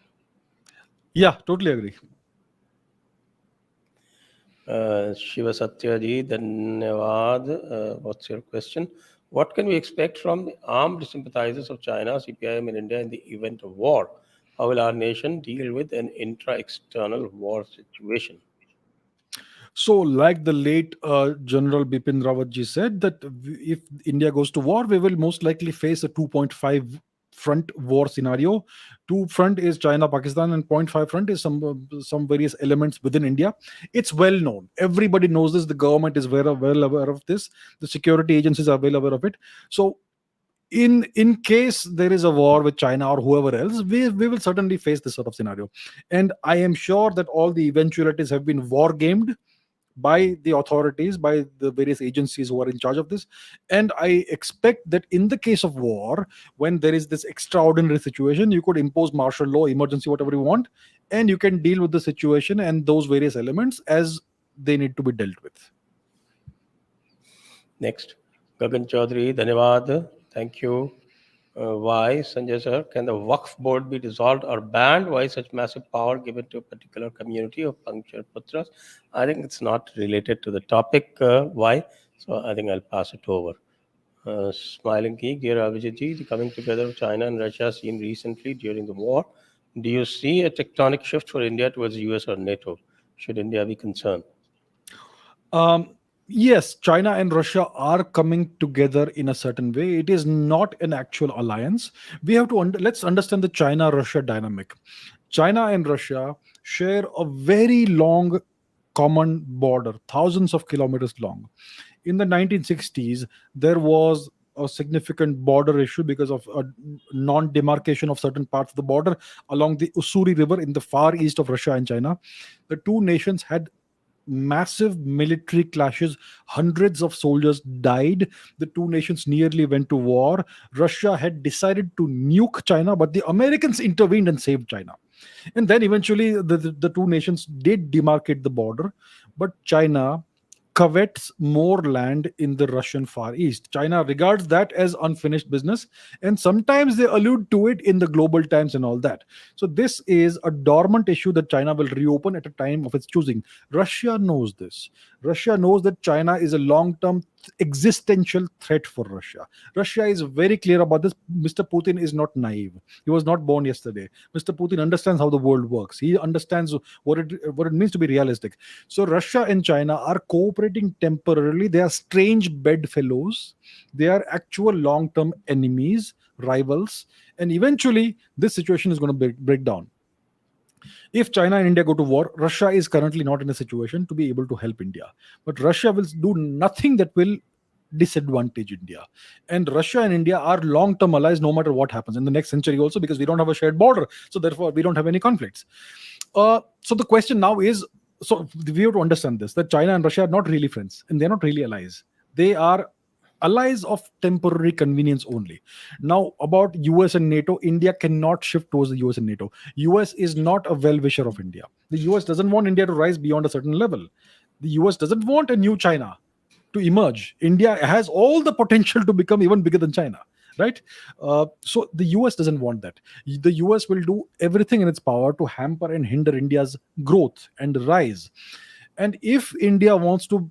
Speaker 2: Yeah, totally agree.
Speaker 1: Shiva Satya ji, Dhanyavad. What's your question? What can we expect from the armed sympathizers of China, CPIM in India in the event of war? How will our nation deal with an intra-external war situation?
Speaker 2: So, like the late General Bipin Rawat ji said, that if India goes to war, we will most likely face a 2.5 front war scenario. Two front is China, Pakistan, and point 0.5 front is some various elements within India. It's well known. Everybody knows this. The government is well aware of this. The security agencies are well aware of it. So, in case there is a war with China or whoever else, we will certainly face this sort of scenario. And I am sure that all the eventualities have been war gamed by the authorities, by the various agencies who are in charge of this. And I expect that in the case of war, when there is this extraordinary situation, you could impose martial law, emergency, whatever you want, and you can deal with the situation and those various elements as they need to be dealt with.
Speaker 1: Next, Gagan Chaudhary, Dhanyavad. Thank you. Why, Sanjay sir, can the Waqf board be dissolved or banned? Why such massive power given to a particular community of punctual putras? I think it's not related to the topic. Why? So I think I'll pass it over. Smiling Geek, dear Abhijit ji, the coming together of China and Russia seen recently during the war. Do you see a tectonic shift for India towards the US or NATO? Should India be concerned?
Speaker 2: Yes, China and Russia are coming together in a certain way. It is not an actual alliance. We have to let's understand the China-Russia dynamic. China and Russia share a very long common border, thousands of kilometers long. In the 1960s, there was a significant border issue because of a non-demarcation of certain parts of the border along the Ussuri River in the far east of Russia and China. The two nations had massive military clashes. Hundreds of soldiers died. The two nations nearly went to war. Russia had decided to nuke China, but the Americans intervened and saved China. And then eventually the two nations did demarcate the border, but China covets more land in the Russian Far East. China regards that as unfinished business, and sometimes they allude to it in the global times and all that. So, this is a dormant issue that China will reopen at a time of its choosing. Russia knows this. Russia knows that China is a long term existential threat for Russia. Russia is very clear about this. Mr. Putin is not naive. He was not born yesterday. Mr. Putin understands how the world works. He understands what it means to be realistic. So Russia and China are cooperating temporarily. They are strange bedfellows. They are actual long-term enemies, rivals, and eventually this situation is going to break down. If China and India go to war, Russia is currently not in a situation to be able to help India. But Russia will do nothing that will disadvantage India. And Russia and India are long term allies no matter what happens in the next century, also because we don't have a shared border. So, therefore, we don't have any conflicts. So, the question now is, so we have to understand this, that China and Russia are not really friends and they're not really allies. They are allies of temporary convenience only. Now, about US and NATO, India cannot shift towards the US and NATO. US is not a well-wisher of India. The US doesn't want India to rise beyond a certain level. The US doesn't want a new China to emerge. India has all the potential to become even bigger than China, right? So the US doesn't want that. The US will do everything in its power to hamper and hinder India's growth and rise. And if India wants to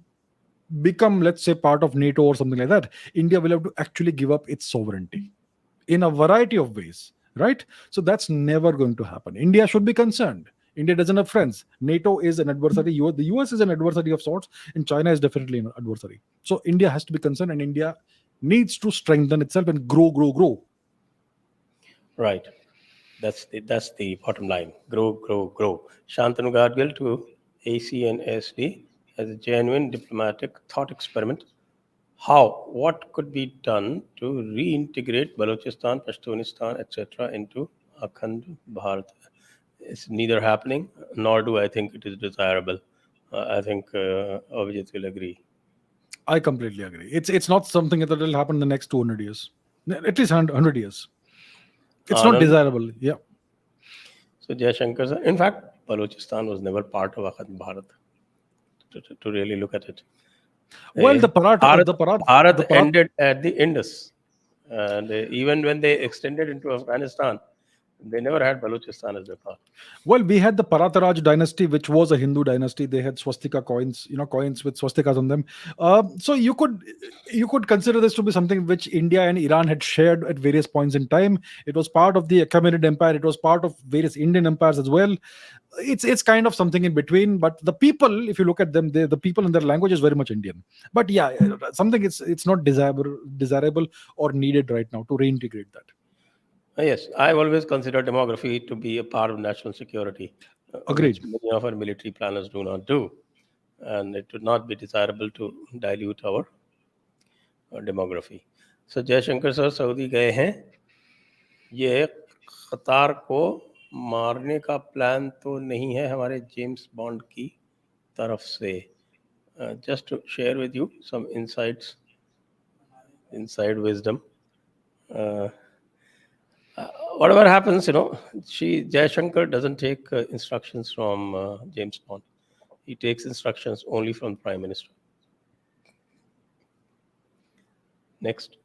Speaker 2: become, let's say, part of NATO or something like that, India will have to actually give up its sovereignty in a variety of ways, right? So that's never going to happen. India should be concerned. India doesn't have friends. NATO is an adversary. The US is an adversary of sorts, and China is definitely an adversary. So India has to be concerned, and India needs to strengthen itself and grow.
Speaker 1: Right. That's the bottom line. Grow. Shantanu Gadgil to AC and SD as a genuine diplomatic thought experiment. What could be done to reintegrate Balochistan, Pashtunistan, etc. into Akhand Bharat? It's neither happening, nor do I think it is desirable. I think Abhijit will agree.
Speaker 2: I completely agree. It's not something that will happen in the next 200 years, at least 100 years. It's not
Speaker 1: Anand,
Speaker 2: desirable. Yeah.
Speaker 1: so Jaishankar sir, in fact, Balochistan was never part of Akhad Bharat to really look at it.
Speaker 2: Well,
Speaker 1: Eh, Bharat,
Speaker 2: the
Speaker 1: Bharat
Speaker 2: Parat.
Speaker 1: ended at the Indus, and even when they extended into Afghanistan, they never had Balochistan as their part.
Speaker 2: Well, we had the Parataraj dynasty, which was a Hindu dynasty. They had swastika coins, coins with swastikas on them. So you could consider this to be something which India and Iran had shared at various points in time. It was part of the Achaemenid Empire. It was part of various Indian empires as well. It's kind of something in between. But the people, if you look at them, the people and their language is very much Indian. But yeah, something it's not desirable or needed right now to reintegrate that.
Speaker 1: Yes, I've always considered demography to be a part of national security, which
Speaker 2: Agreed.
Speaker 1: many of our military planners do not do. And it would not be desirable to dilute our demography. So Jaishankar sir Saudi गए हैं, ये कतार को मारने का plan तो नहीं है हमारे जेम्स बॉन्ड की तरफ से. Just to share with you some insights, inside wisdom. Uh, Whatever happens, Jayashankar doesn't take instructions from James Bond. He takes instructions only from the Prime Minister. Next.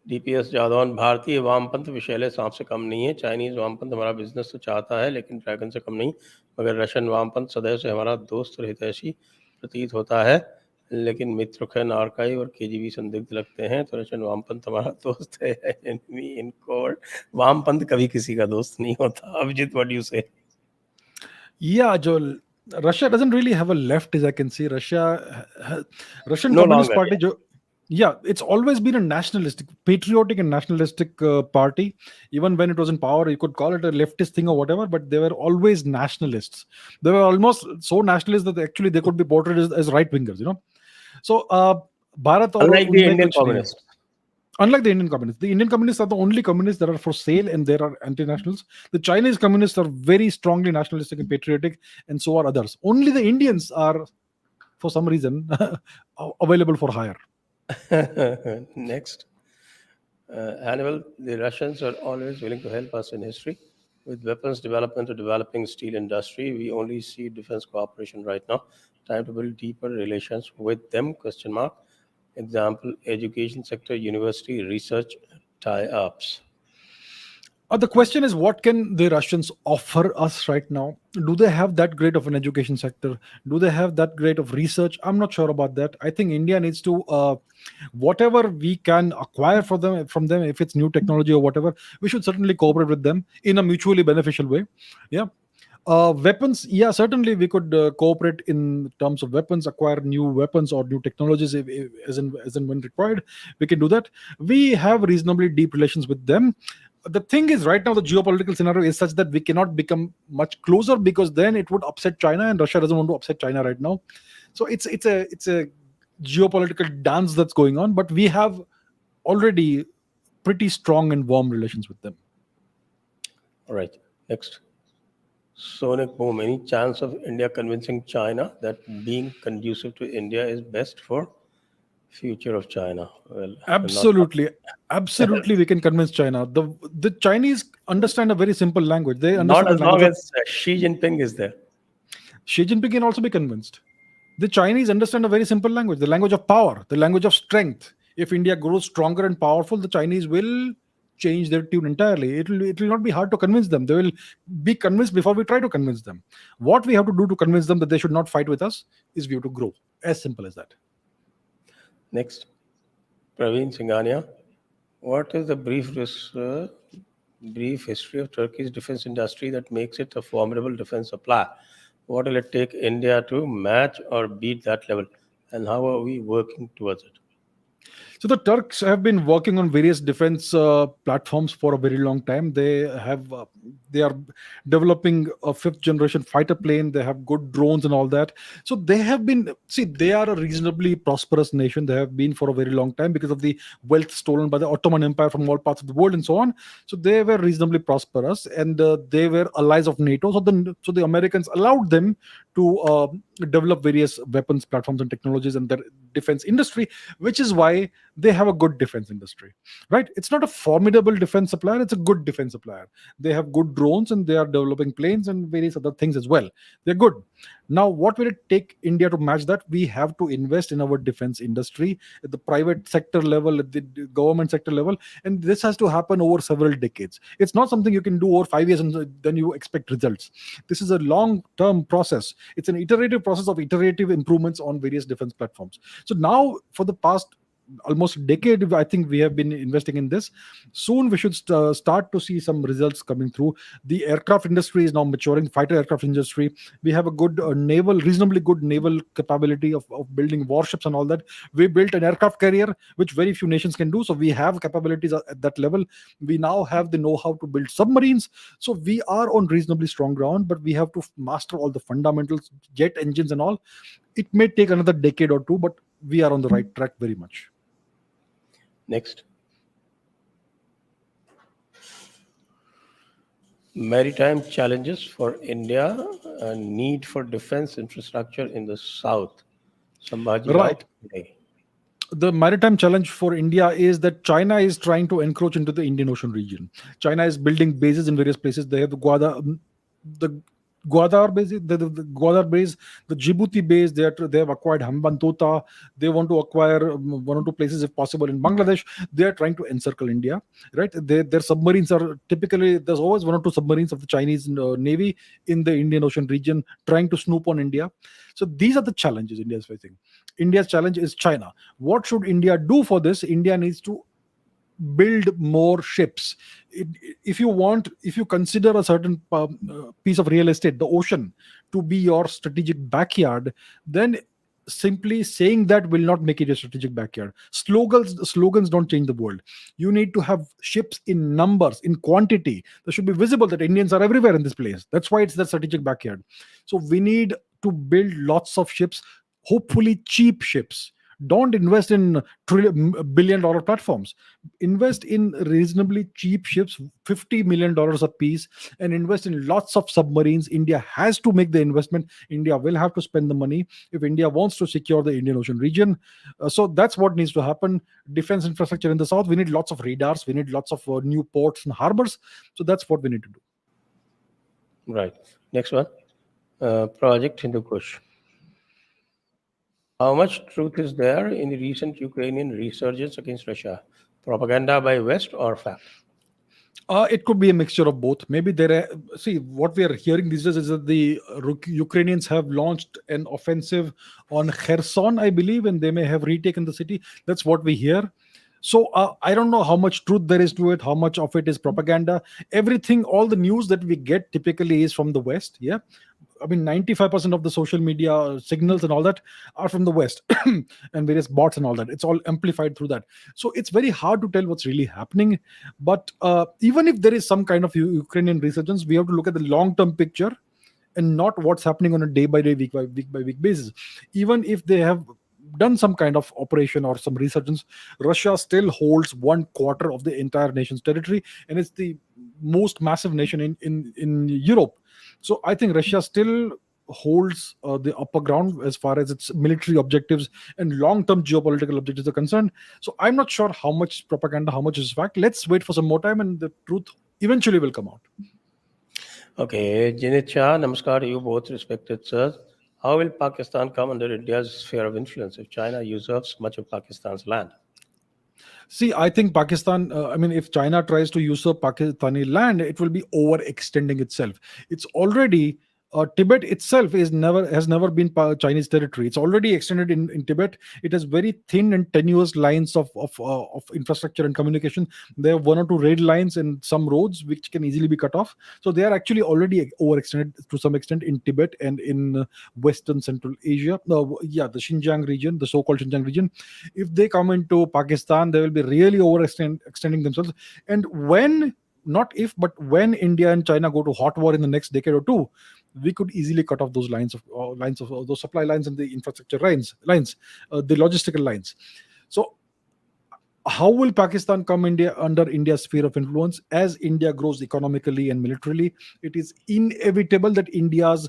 Speaker 1: DPS Jadaun, भारतीय वामपंथ विषैले सांप से कम नहीं है. Chinese वामपंथ हमारा बिजनेस तो चाहता है लेकिन ड्रैगन से कम नहीं, मगर रशियन वामपंथ सदैव से हमारा दोस्त और हितैषी प्रतीत होता है, लेकिन मित्रखन आर्काई और केजीबी संदिग्ध लगते हैं. तो रशियन वामपंथ हमारा दोस्त है, एनिमी इन कोर्ट. वामपंथ कभी किसी का दोस्त नहीं होता. अभिजीत, व्हाट डू यू से?
Speaker 2: Yeah, Joel. Russia doesn't really have a left, as I can see. Russian
Speaker 1: No
Speaker 2: Communist
Speaker 1: longer.
Speaker 2: Party, yeah, it's always been a nationalistic, patriotic, and nationalistic party. Even when it was in power, you could call it a leftist thing or whatever, but they were always nationalists. They were almost so nationalist that actually they could be portrayed as right wingers. So, Bharat और
Speaker 1: Unlike the
Speaker 2: उनमें
Speaker 1: Indian
Speaker 2: कुछ नहीं है.
Speaker 1: communists.
Speaker 2: Unlike the Indian communists are the only communists that are for sale and there are anti-nationals. The Chinese communists are very strongly nationalistic and patriotic, and so are others. Only the Indians are, for some reason, available for hire.
Speaker 1: Next. Hannibal, the Russians are always willing to help us in history. With weapons development to developing steel industry, we only see defense cooperation right now. Time to build deeper relations with them, question mark. Example, education sector, university, research tie-ups.
Speaker 2: The question is, what can the Russians offer us right now? Do they have that great of an education sector? Do they have that great of research? I'm not sure about that. I think India needs to, whatever we can acquire from them, if it's new technology or whatever, we should certainly cooperate with them in a mutually beneficial way. Yeah. Weapons, yeah, certainly we could cooperate in terms of weapons, acquire new weapons or new technologies as and when required. We can do that. We have reasonably deep relations with them. The thing is, right now the geopolitical scenario is such that we cannot become much closer, because then it would upset China, and Russia doesn't want to upset China right now. So it's a geopolitical dance that's going on, but we have already pretty strong and warm relations with them.
Speaker 1: All right, next. Sonic Boom, any chance of India convincing China that being conducive to India is best for future of China? Well,
Speaker 2: Absolutely. We can convince China. The Chinese understand a very simple language. They understand
Speaker 1: not as
Speaker 2: the language
Speaker 1: long
Speaker 2: of
Speaker 1: as Xi Jinping is there.
Speaker 2: Xi Jinping can also be convinced. The Chinese understand a very simple language, the language of power, the language of strength. If India grows stronger and powerful, the Chinese will change their tune entirely. It will not be hard to convince them. They will be convinced before we try to convince them. What we have to do to convince them that they should not fight with us is we have to grow. As simple as that.
Speaker 1: Next, Praveen Singhania. What is the brief history of Turkey's defense industry that makes it a formidable defense supplier? What will it take India to match or beat that level? And how are we working towards it?
Speaker 2: So the Turks have been working on various defense platforms for a very long time. They are developing a fifth generation fighter plane. They have good drones and all that. So they are a reasonably prosperous nation. They have been for a very long time because of the wealth stolen by the Ottoman Empire from all parts of the world and so on. So they were reasonably prosperous, and they were allies of NATO. So the Americans allowed them to develop various weapons platforms and technologies in their defense industry, which is why they have a good defense industry, right? It's not a formidable defense supplier, it's a good defense supplier. They have good drones and they are developing planes and various other things as well. They're good. Now, what will it take India to match that? We have to invest in our defense industry at the private sector level, at the government sector level, and this has to happen over several decades. It's not something you can do over 5 years and then you expect results. This is a long term process. It's an iterative process of iterative improvements on various defense platforms. So now, for the past almost a decade, I think we have been investing in this. Soon we should start to see some results coming through. The aircraft industry is now maturing, fighter aircraft industry. We have a good reasonably good naval capability of building warships and all that. We built an aircraft carrier, which very few nations can do. So we have capabilities at that level. We now have the know-how to build submarines. So we are on reasonably strong ground, but we have to master all the fundamentals, jet engines and all. It may take another decade or two, but we are on the right track very much.
Speaker 1: Next. Maritime challenges for India and need for defense infrastructure in the south. Sambhaji
Speaker 2: Right.
Speaker 1: Rao.
Speaker 2: The maritime challenge for India is that China is trying to encroach into the Indian Ocean region. China is building bases in various places. They have the Gwadar base, the Gwadar base, the Djibouti base. They have acquired Hambantota. They want to acquire one or two places, if possible, in Bangladesh. They are trying to encircle India, right? Their submarines are typically, there's always one or two submarines of the Chinese Navy in the Indian Ocean region trying to snoop on India. So these are the challenges India is facing. India's challenge is China. What should India do for this? India needs to build more ships. If you consider a certain piece of real estate, the ocean, to be your strategic backyard, then simply saying that will not make it a strategic backyard. Slogans don't change the world. You need to have ships in numbers, in quantity. There should be visible that Indians are everywhere in this place. That's why it's the strategic backyard. So we need to build lots of ships, hopefully cheap ships. Don't invest in billion-dollar platforms. Invest in reasonably cheap ships, $50 million a piece, and invest in lots of submarines. India has to make the investment. India will have to spend the money if India wants to secure the Indian Ocean region. So that's what needs to happen. Defense infrastructure in the south. We need lots of radars. We need lots of new ports and harbors. So that's what we need to do.
Speaker 1: Right. Next one. Project Hindu Kush. How much truth is there in the recent Ukrainian resurgence against Russia? Propaganda by West or fact?
Speaker 2: It could be a mixture of both. Maybe what we are hearing these days is that the Ukrainians have launched an offensive on Kherson, I believe, and they may have retaken the city. That's what we hear. So I don't know how much truth there is to it, how much of it is propaganda. Everything, all the news that we get typically is from the West. Yeah. I mean, 95% of the social media signals and all that are from the West and various bots and all that. It's all amplified through that. So it's very hard to tell what's really happening. But even if there is some kind of Ukrainian resurgence, we have to look at the long-term picture and not what's happening on a day-by-day, week-by-week basis. Even if they have done some kind of operation or some resurgence, Russia still holds 1/4 of the entire nation's territory, and it's the most massive nation in Europe. So I think Russia still holds the upper ground as far as its military objectives and long-term geopolitical objectives are concerned. So I'm not sure how much propaganda, how much is fact. Let's wait for some more time, and the truth eventually will come out.
Speaker 1: Okay, Jinit Shah, namaskar to you both, respected sirs. How will Pakistan come under India's sphere of influence if China usurps much of Pakistan's land?
Speaker 2: See, I think Pakistan, if China tries to usurp Pakistani land, it will be overextending itself. It's already, Tibet itself has never been Chinese territory. It's already extended in Tibet. It has very thin and tenuous lines of infrastructure and communication. There are one or two rail lines and some roads which can easily be cut off. So they are actually already overextended to some extent in Tibet and in Western Central Asia. The Xinjiang region, the so-called Xinjiang region. If they come into Pakistan, they will be really extending themselves. And when India and China go to hot war in the next decade or two, we could easily cut off those lines of those supply lines and the infrastructure lines, the logistical lines. So how will Pakistan come under India's sphere of influence? As India grows economically and militarily, it is inevitable that India's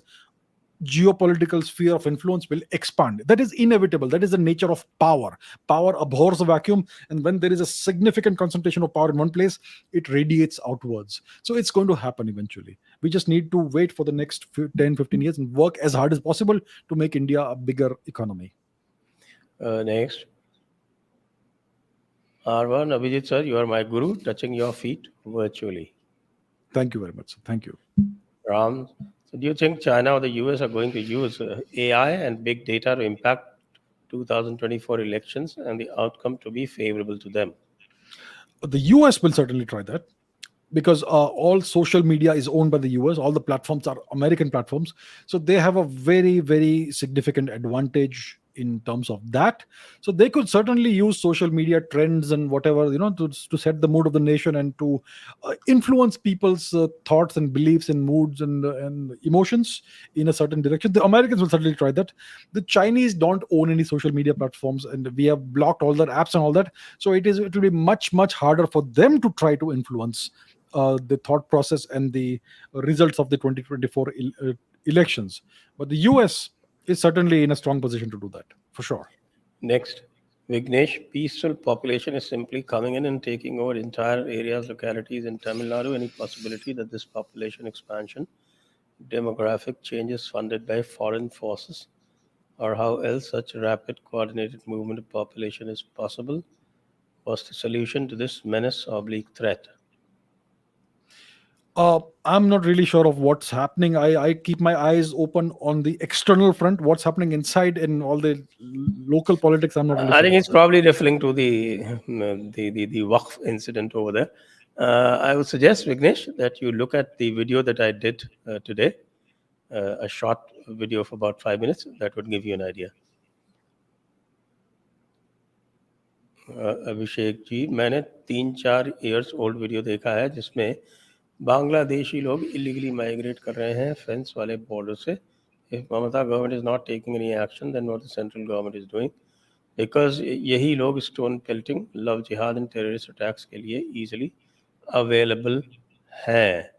Speaker 2: geopolitical sphere of influence will expand. That is inevitable. That is the nature of power. Power abhors a vacuum, and when there is a significant concentration of power in one place, it radiates outwards. So it's going to happen eventually. We just need to wait for the next 10, 15 years and work as hard as possible to make India a bigger economy.
Speaker 1: Next. R1, Abhijit sir, you are my guru, touching your feet virtually.
Speaker 2: Thank you very much. Thank you.
Speaker 1: Ram, so do you think China or the US are going to use AI and big data to impact 2024 elections and the outcome to be favorable to them?
Speaker 2: The US will certainly try that, because all social media is owned by the US. All the platforms are American platforms, so they have a very, very significant advantage in terms of that. So they could certainly use social media trends and whatever, to set the mood of the nation and to influence people's thoughts and beliefs and moods and emotions in a certain direction. The Americans will certainly try that. The Chinese don't own any social media platforms, and we have blocked all their apps and all that. So it will be much, much harder for them to try to influence the thought process and the results of the 2024 elections. But the US is certainly in a strong position to do that, for sure.
Speaker 1: Next, Vignesh, peaceful population is simply coming in and taking over entire areas, localities in Tamil Nadu. Any possibility that this population expansion, demographic changes funded by foreign forces, or how else such rapid coordinated movement of population is possible? What's the solution to this menace/threat?
Speaker 2: I'm not really sure of what's happening. I keep my eyes open on the external front. What's happening inside in all the local politics, I'm not really
Speaker 1: I
Speaker 2: sure
Speaker 1: think
Speaker 2: of
Speaker 1: he's
Speaker 2: that.
Speaker 1: probably referring to the Waqf incident over there. I would suggest, Vignesh, that you look at the video that I did today, a short video of about 5 minutes. That would give you an idea. Abhishek ji, मैंने 3-4 years old video देखा है जिसमें बांग्लादेशी लोग illegally migrate कर रहे हैं fence वाले border से. If Mamata government is not taking any action, then what the central government is doing? Because यही लोग स्टोन पेल्टिंग, लव जिहाद एंड टेररिस्ट अटैक्स के लिए easily available हैं.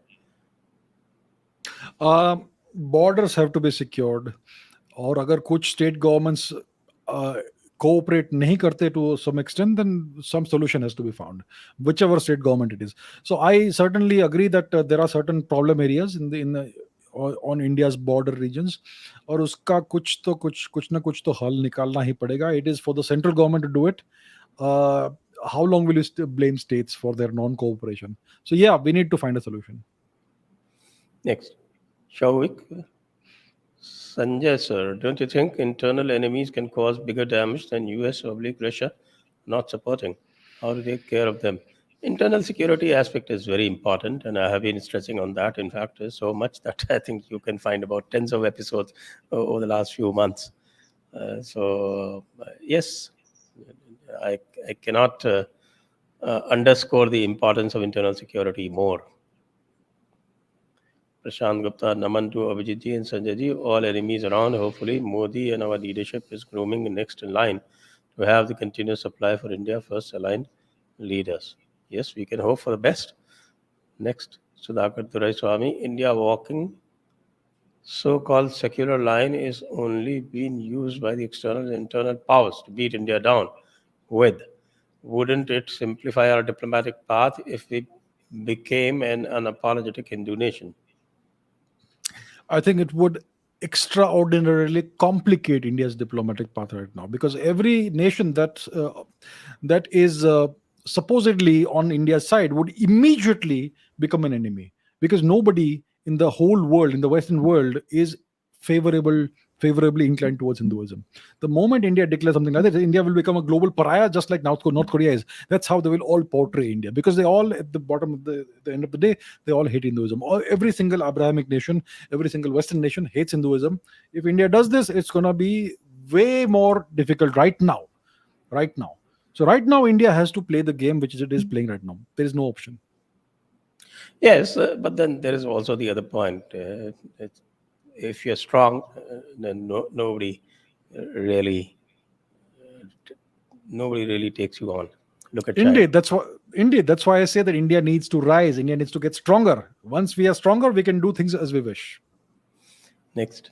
Speaker 2: Borders have to be secured, और अगर कुछ state governments cooperate nahi karte to some extent, then some solution has to be found, whichever state government it is. So I certainly agree that there are certain problem areas on India's border regions, और उसका कुछ ना कुछ तो हल निकालना ही पड़ेगा. It is for the central government to do it. How long will you blame states for their non-cooperation? So yeah, we need to find a solution.
Speaker 1: Next, Shauvik. Sanjay sir, don't you think internal enemies can cause bigger damage than US/Russia not supporting? How to take care of them? Internal security aspect is very important, and I have been stressing on that. In fact, so much that I think you can find about tens of episodes over the last few months. Yes, I cannot underscore the importance of internal security more. Prashant Gupta, Naman to Abhijit ji and Sanjay ji, all enemies around. Hopefully, Modi and our leadership is grooming the next in line to have the continuous supply for India first aligned leaders. Yes, we can hope for the best. Next, Sudhakar Durai Swami, India walking so-called secular line is only being used by the external and internal powers to beat India down with. Wouldn't it simplify our diplomatic path if we became an unapologetic Hindu nation?
Speaker 2: I think it would extraordinarily complicate India's diplomatic path right now, because every nation that is supposedly on India's side would immediately become an enemy, because nobody in the whole world, in the Western world, is favorably inclined towards Hinduism. The moment India declares something like that, India will become a global pariah, just like North Korea is. That's how they will all portray India, because they all, at the bottom of the end of the day, they all hate Hinduism. Every single Abrahamic nation, every single Western nation hates Hinduism. If India does this, it's going to be way more difficult right now. So right now, India has to play the game which it is playing right now. There is no option.
Speaker 1: Yes, but then there is also the other point. If you're strong, then nobody really takes you on. Look at China.
Speaker 2: Indeed, that's why I say that India needs to rise. India needs to get stronger. Once we are stronger, we can do things as we wish.
Speaker 1: Next,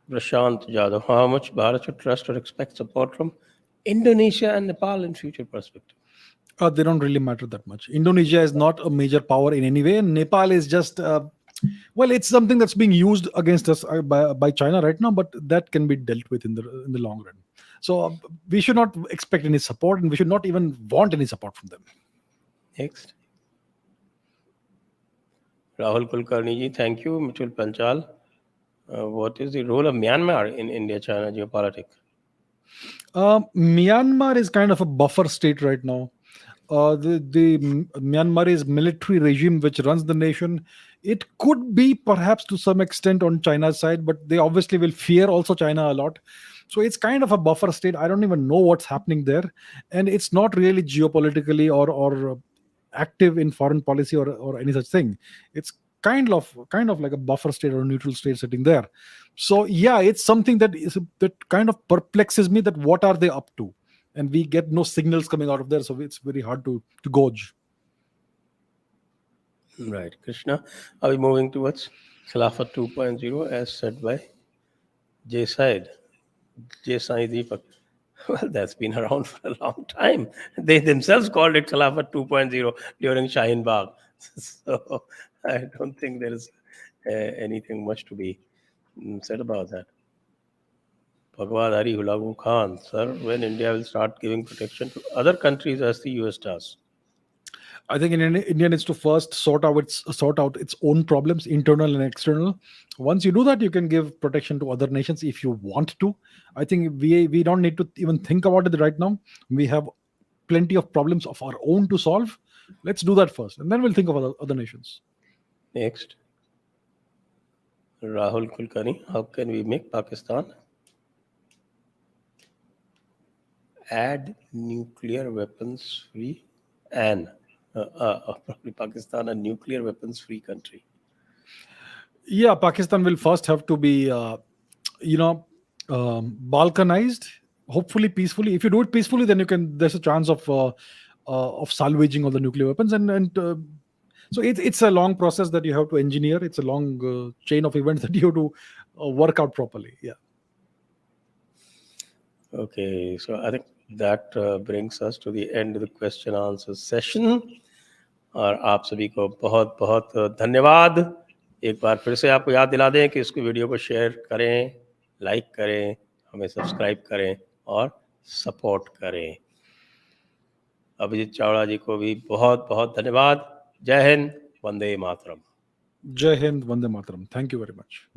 Speaker 1: Prashant Jadhav, how much Bharat should trust or expect support from Indonesia and Nepal in future perspective?
Speaker 2: They don't really matter that much. Indonesia is not a major power in any way, and Nepal is just well, it's something that's being used against us by China right now, but that can be dealt with in the long run. So we should not expect any support, and we should not even want any support from them.
Speaker 1: Next. Rahul Kulkarni ji, thank you. Mitul Panchal, what is the role of Myanmar in India-China geopolitics?
Speaker 2: Myanmar is kind of a buffer state right now. The Myanmar's military regime, which runs the nation, it could be perhaps to some extent on China's side, but they obviously will fear also China a lot. So it's kind of a buffer state. I don't even know what's happening there, and it's not really geopolitically or active in foreign policy or any such thing. It's kind of like a buffer state or a neutral state sitting there. So yeah, it's something that kind of perplexes me, that what are they up to, and we get no signals coming out of there, so it's very hard to gauge.
Speaker 1: Right. Krishna, are we moving towards Khilafat 2.0 as said by Jay Sai Deepak? Well, that's been around for a long time. They themselves called it Khilafat 2.0 during Shaheen Bagh. So I don't think there is anything much to be said about that. Bhagwadhari Hulagu Khan, sir, when India will start giving protection to other countries as the US does?
Speaker 2: I think India needs to first sort out its own problems, internal and external. Once you do that, you can give protection to other nations if you want to. I think we don't need to even think about it right now. We have plenty of problems of our own to solve. Let's do that first, and then we'll think of other nations.
Speaker 1: Next, Rahul Kulkarni, how can we make Pakistan add nuclear weapons free and probably Pakistan a nuclear weapons free country?
Speaker 2: Yeah, Pakistan will first have to be, balkanized. Hopefully, peacefully. If you do it peacefully, then there's a chance of salvaging all the nuclear weapons, and so it's a long process that you have to engineer. It's a long chain of events that you have to work out properly. Yeah.
Speaker 1: Okay, so I think that brings us to the end of the question answer session. और आप सभी को बहुत बहुत धन्यवाद. एक बार फिर से आपको याद दिला दें कि इसको वीडियो को शेयर करें, लाइक करें, हमें सब्सक्राइब करें और सपोर्ट करें. अभिजीत चावड़ा जी को भी बहुत बहुत धन्यवाद. जय Hind, Vande Mataram.
Speaker 2: Jai Hind, Vande Mataram. Thank you very much.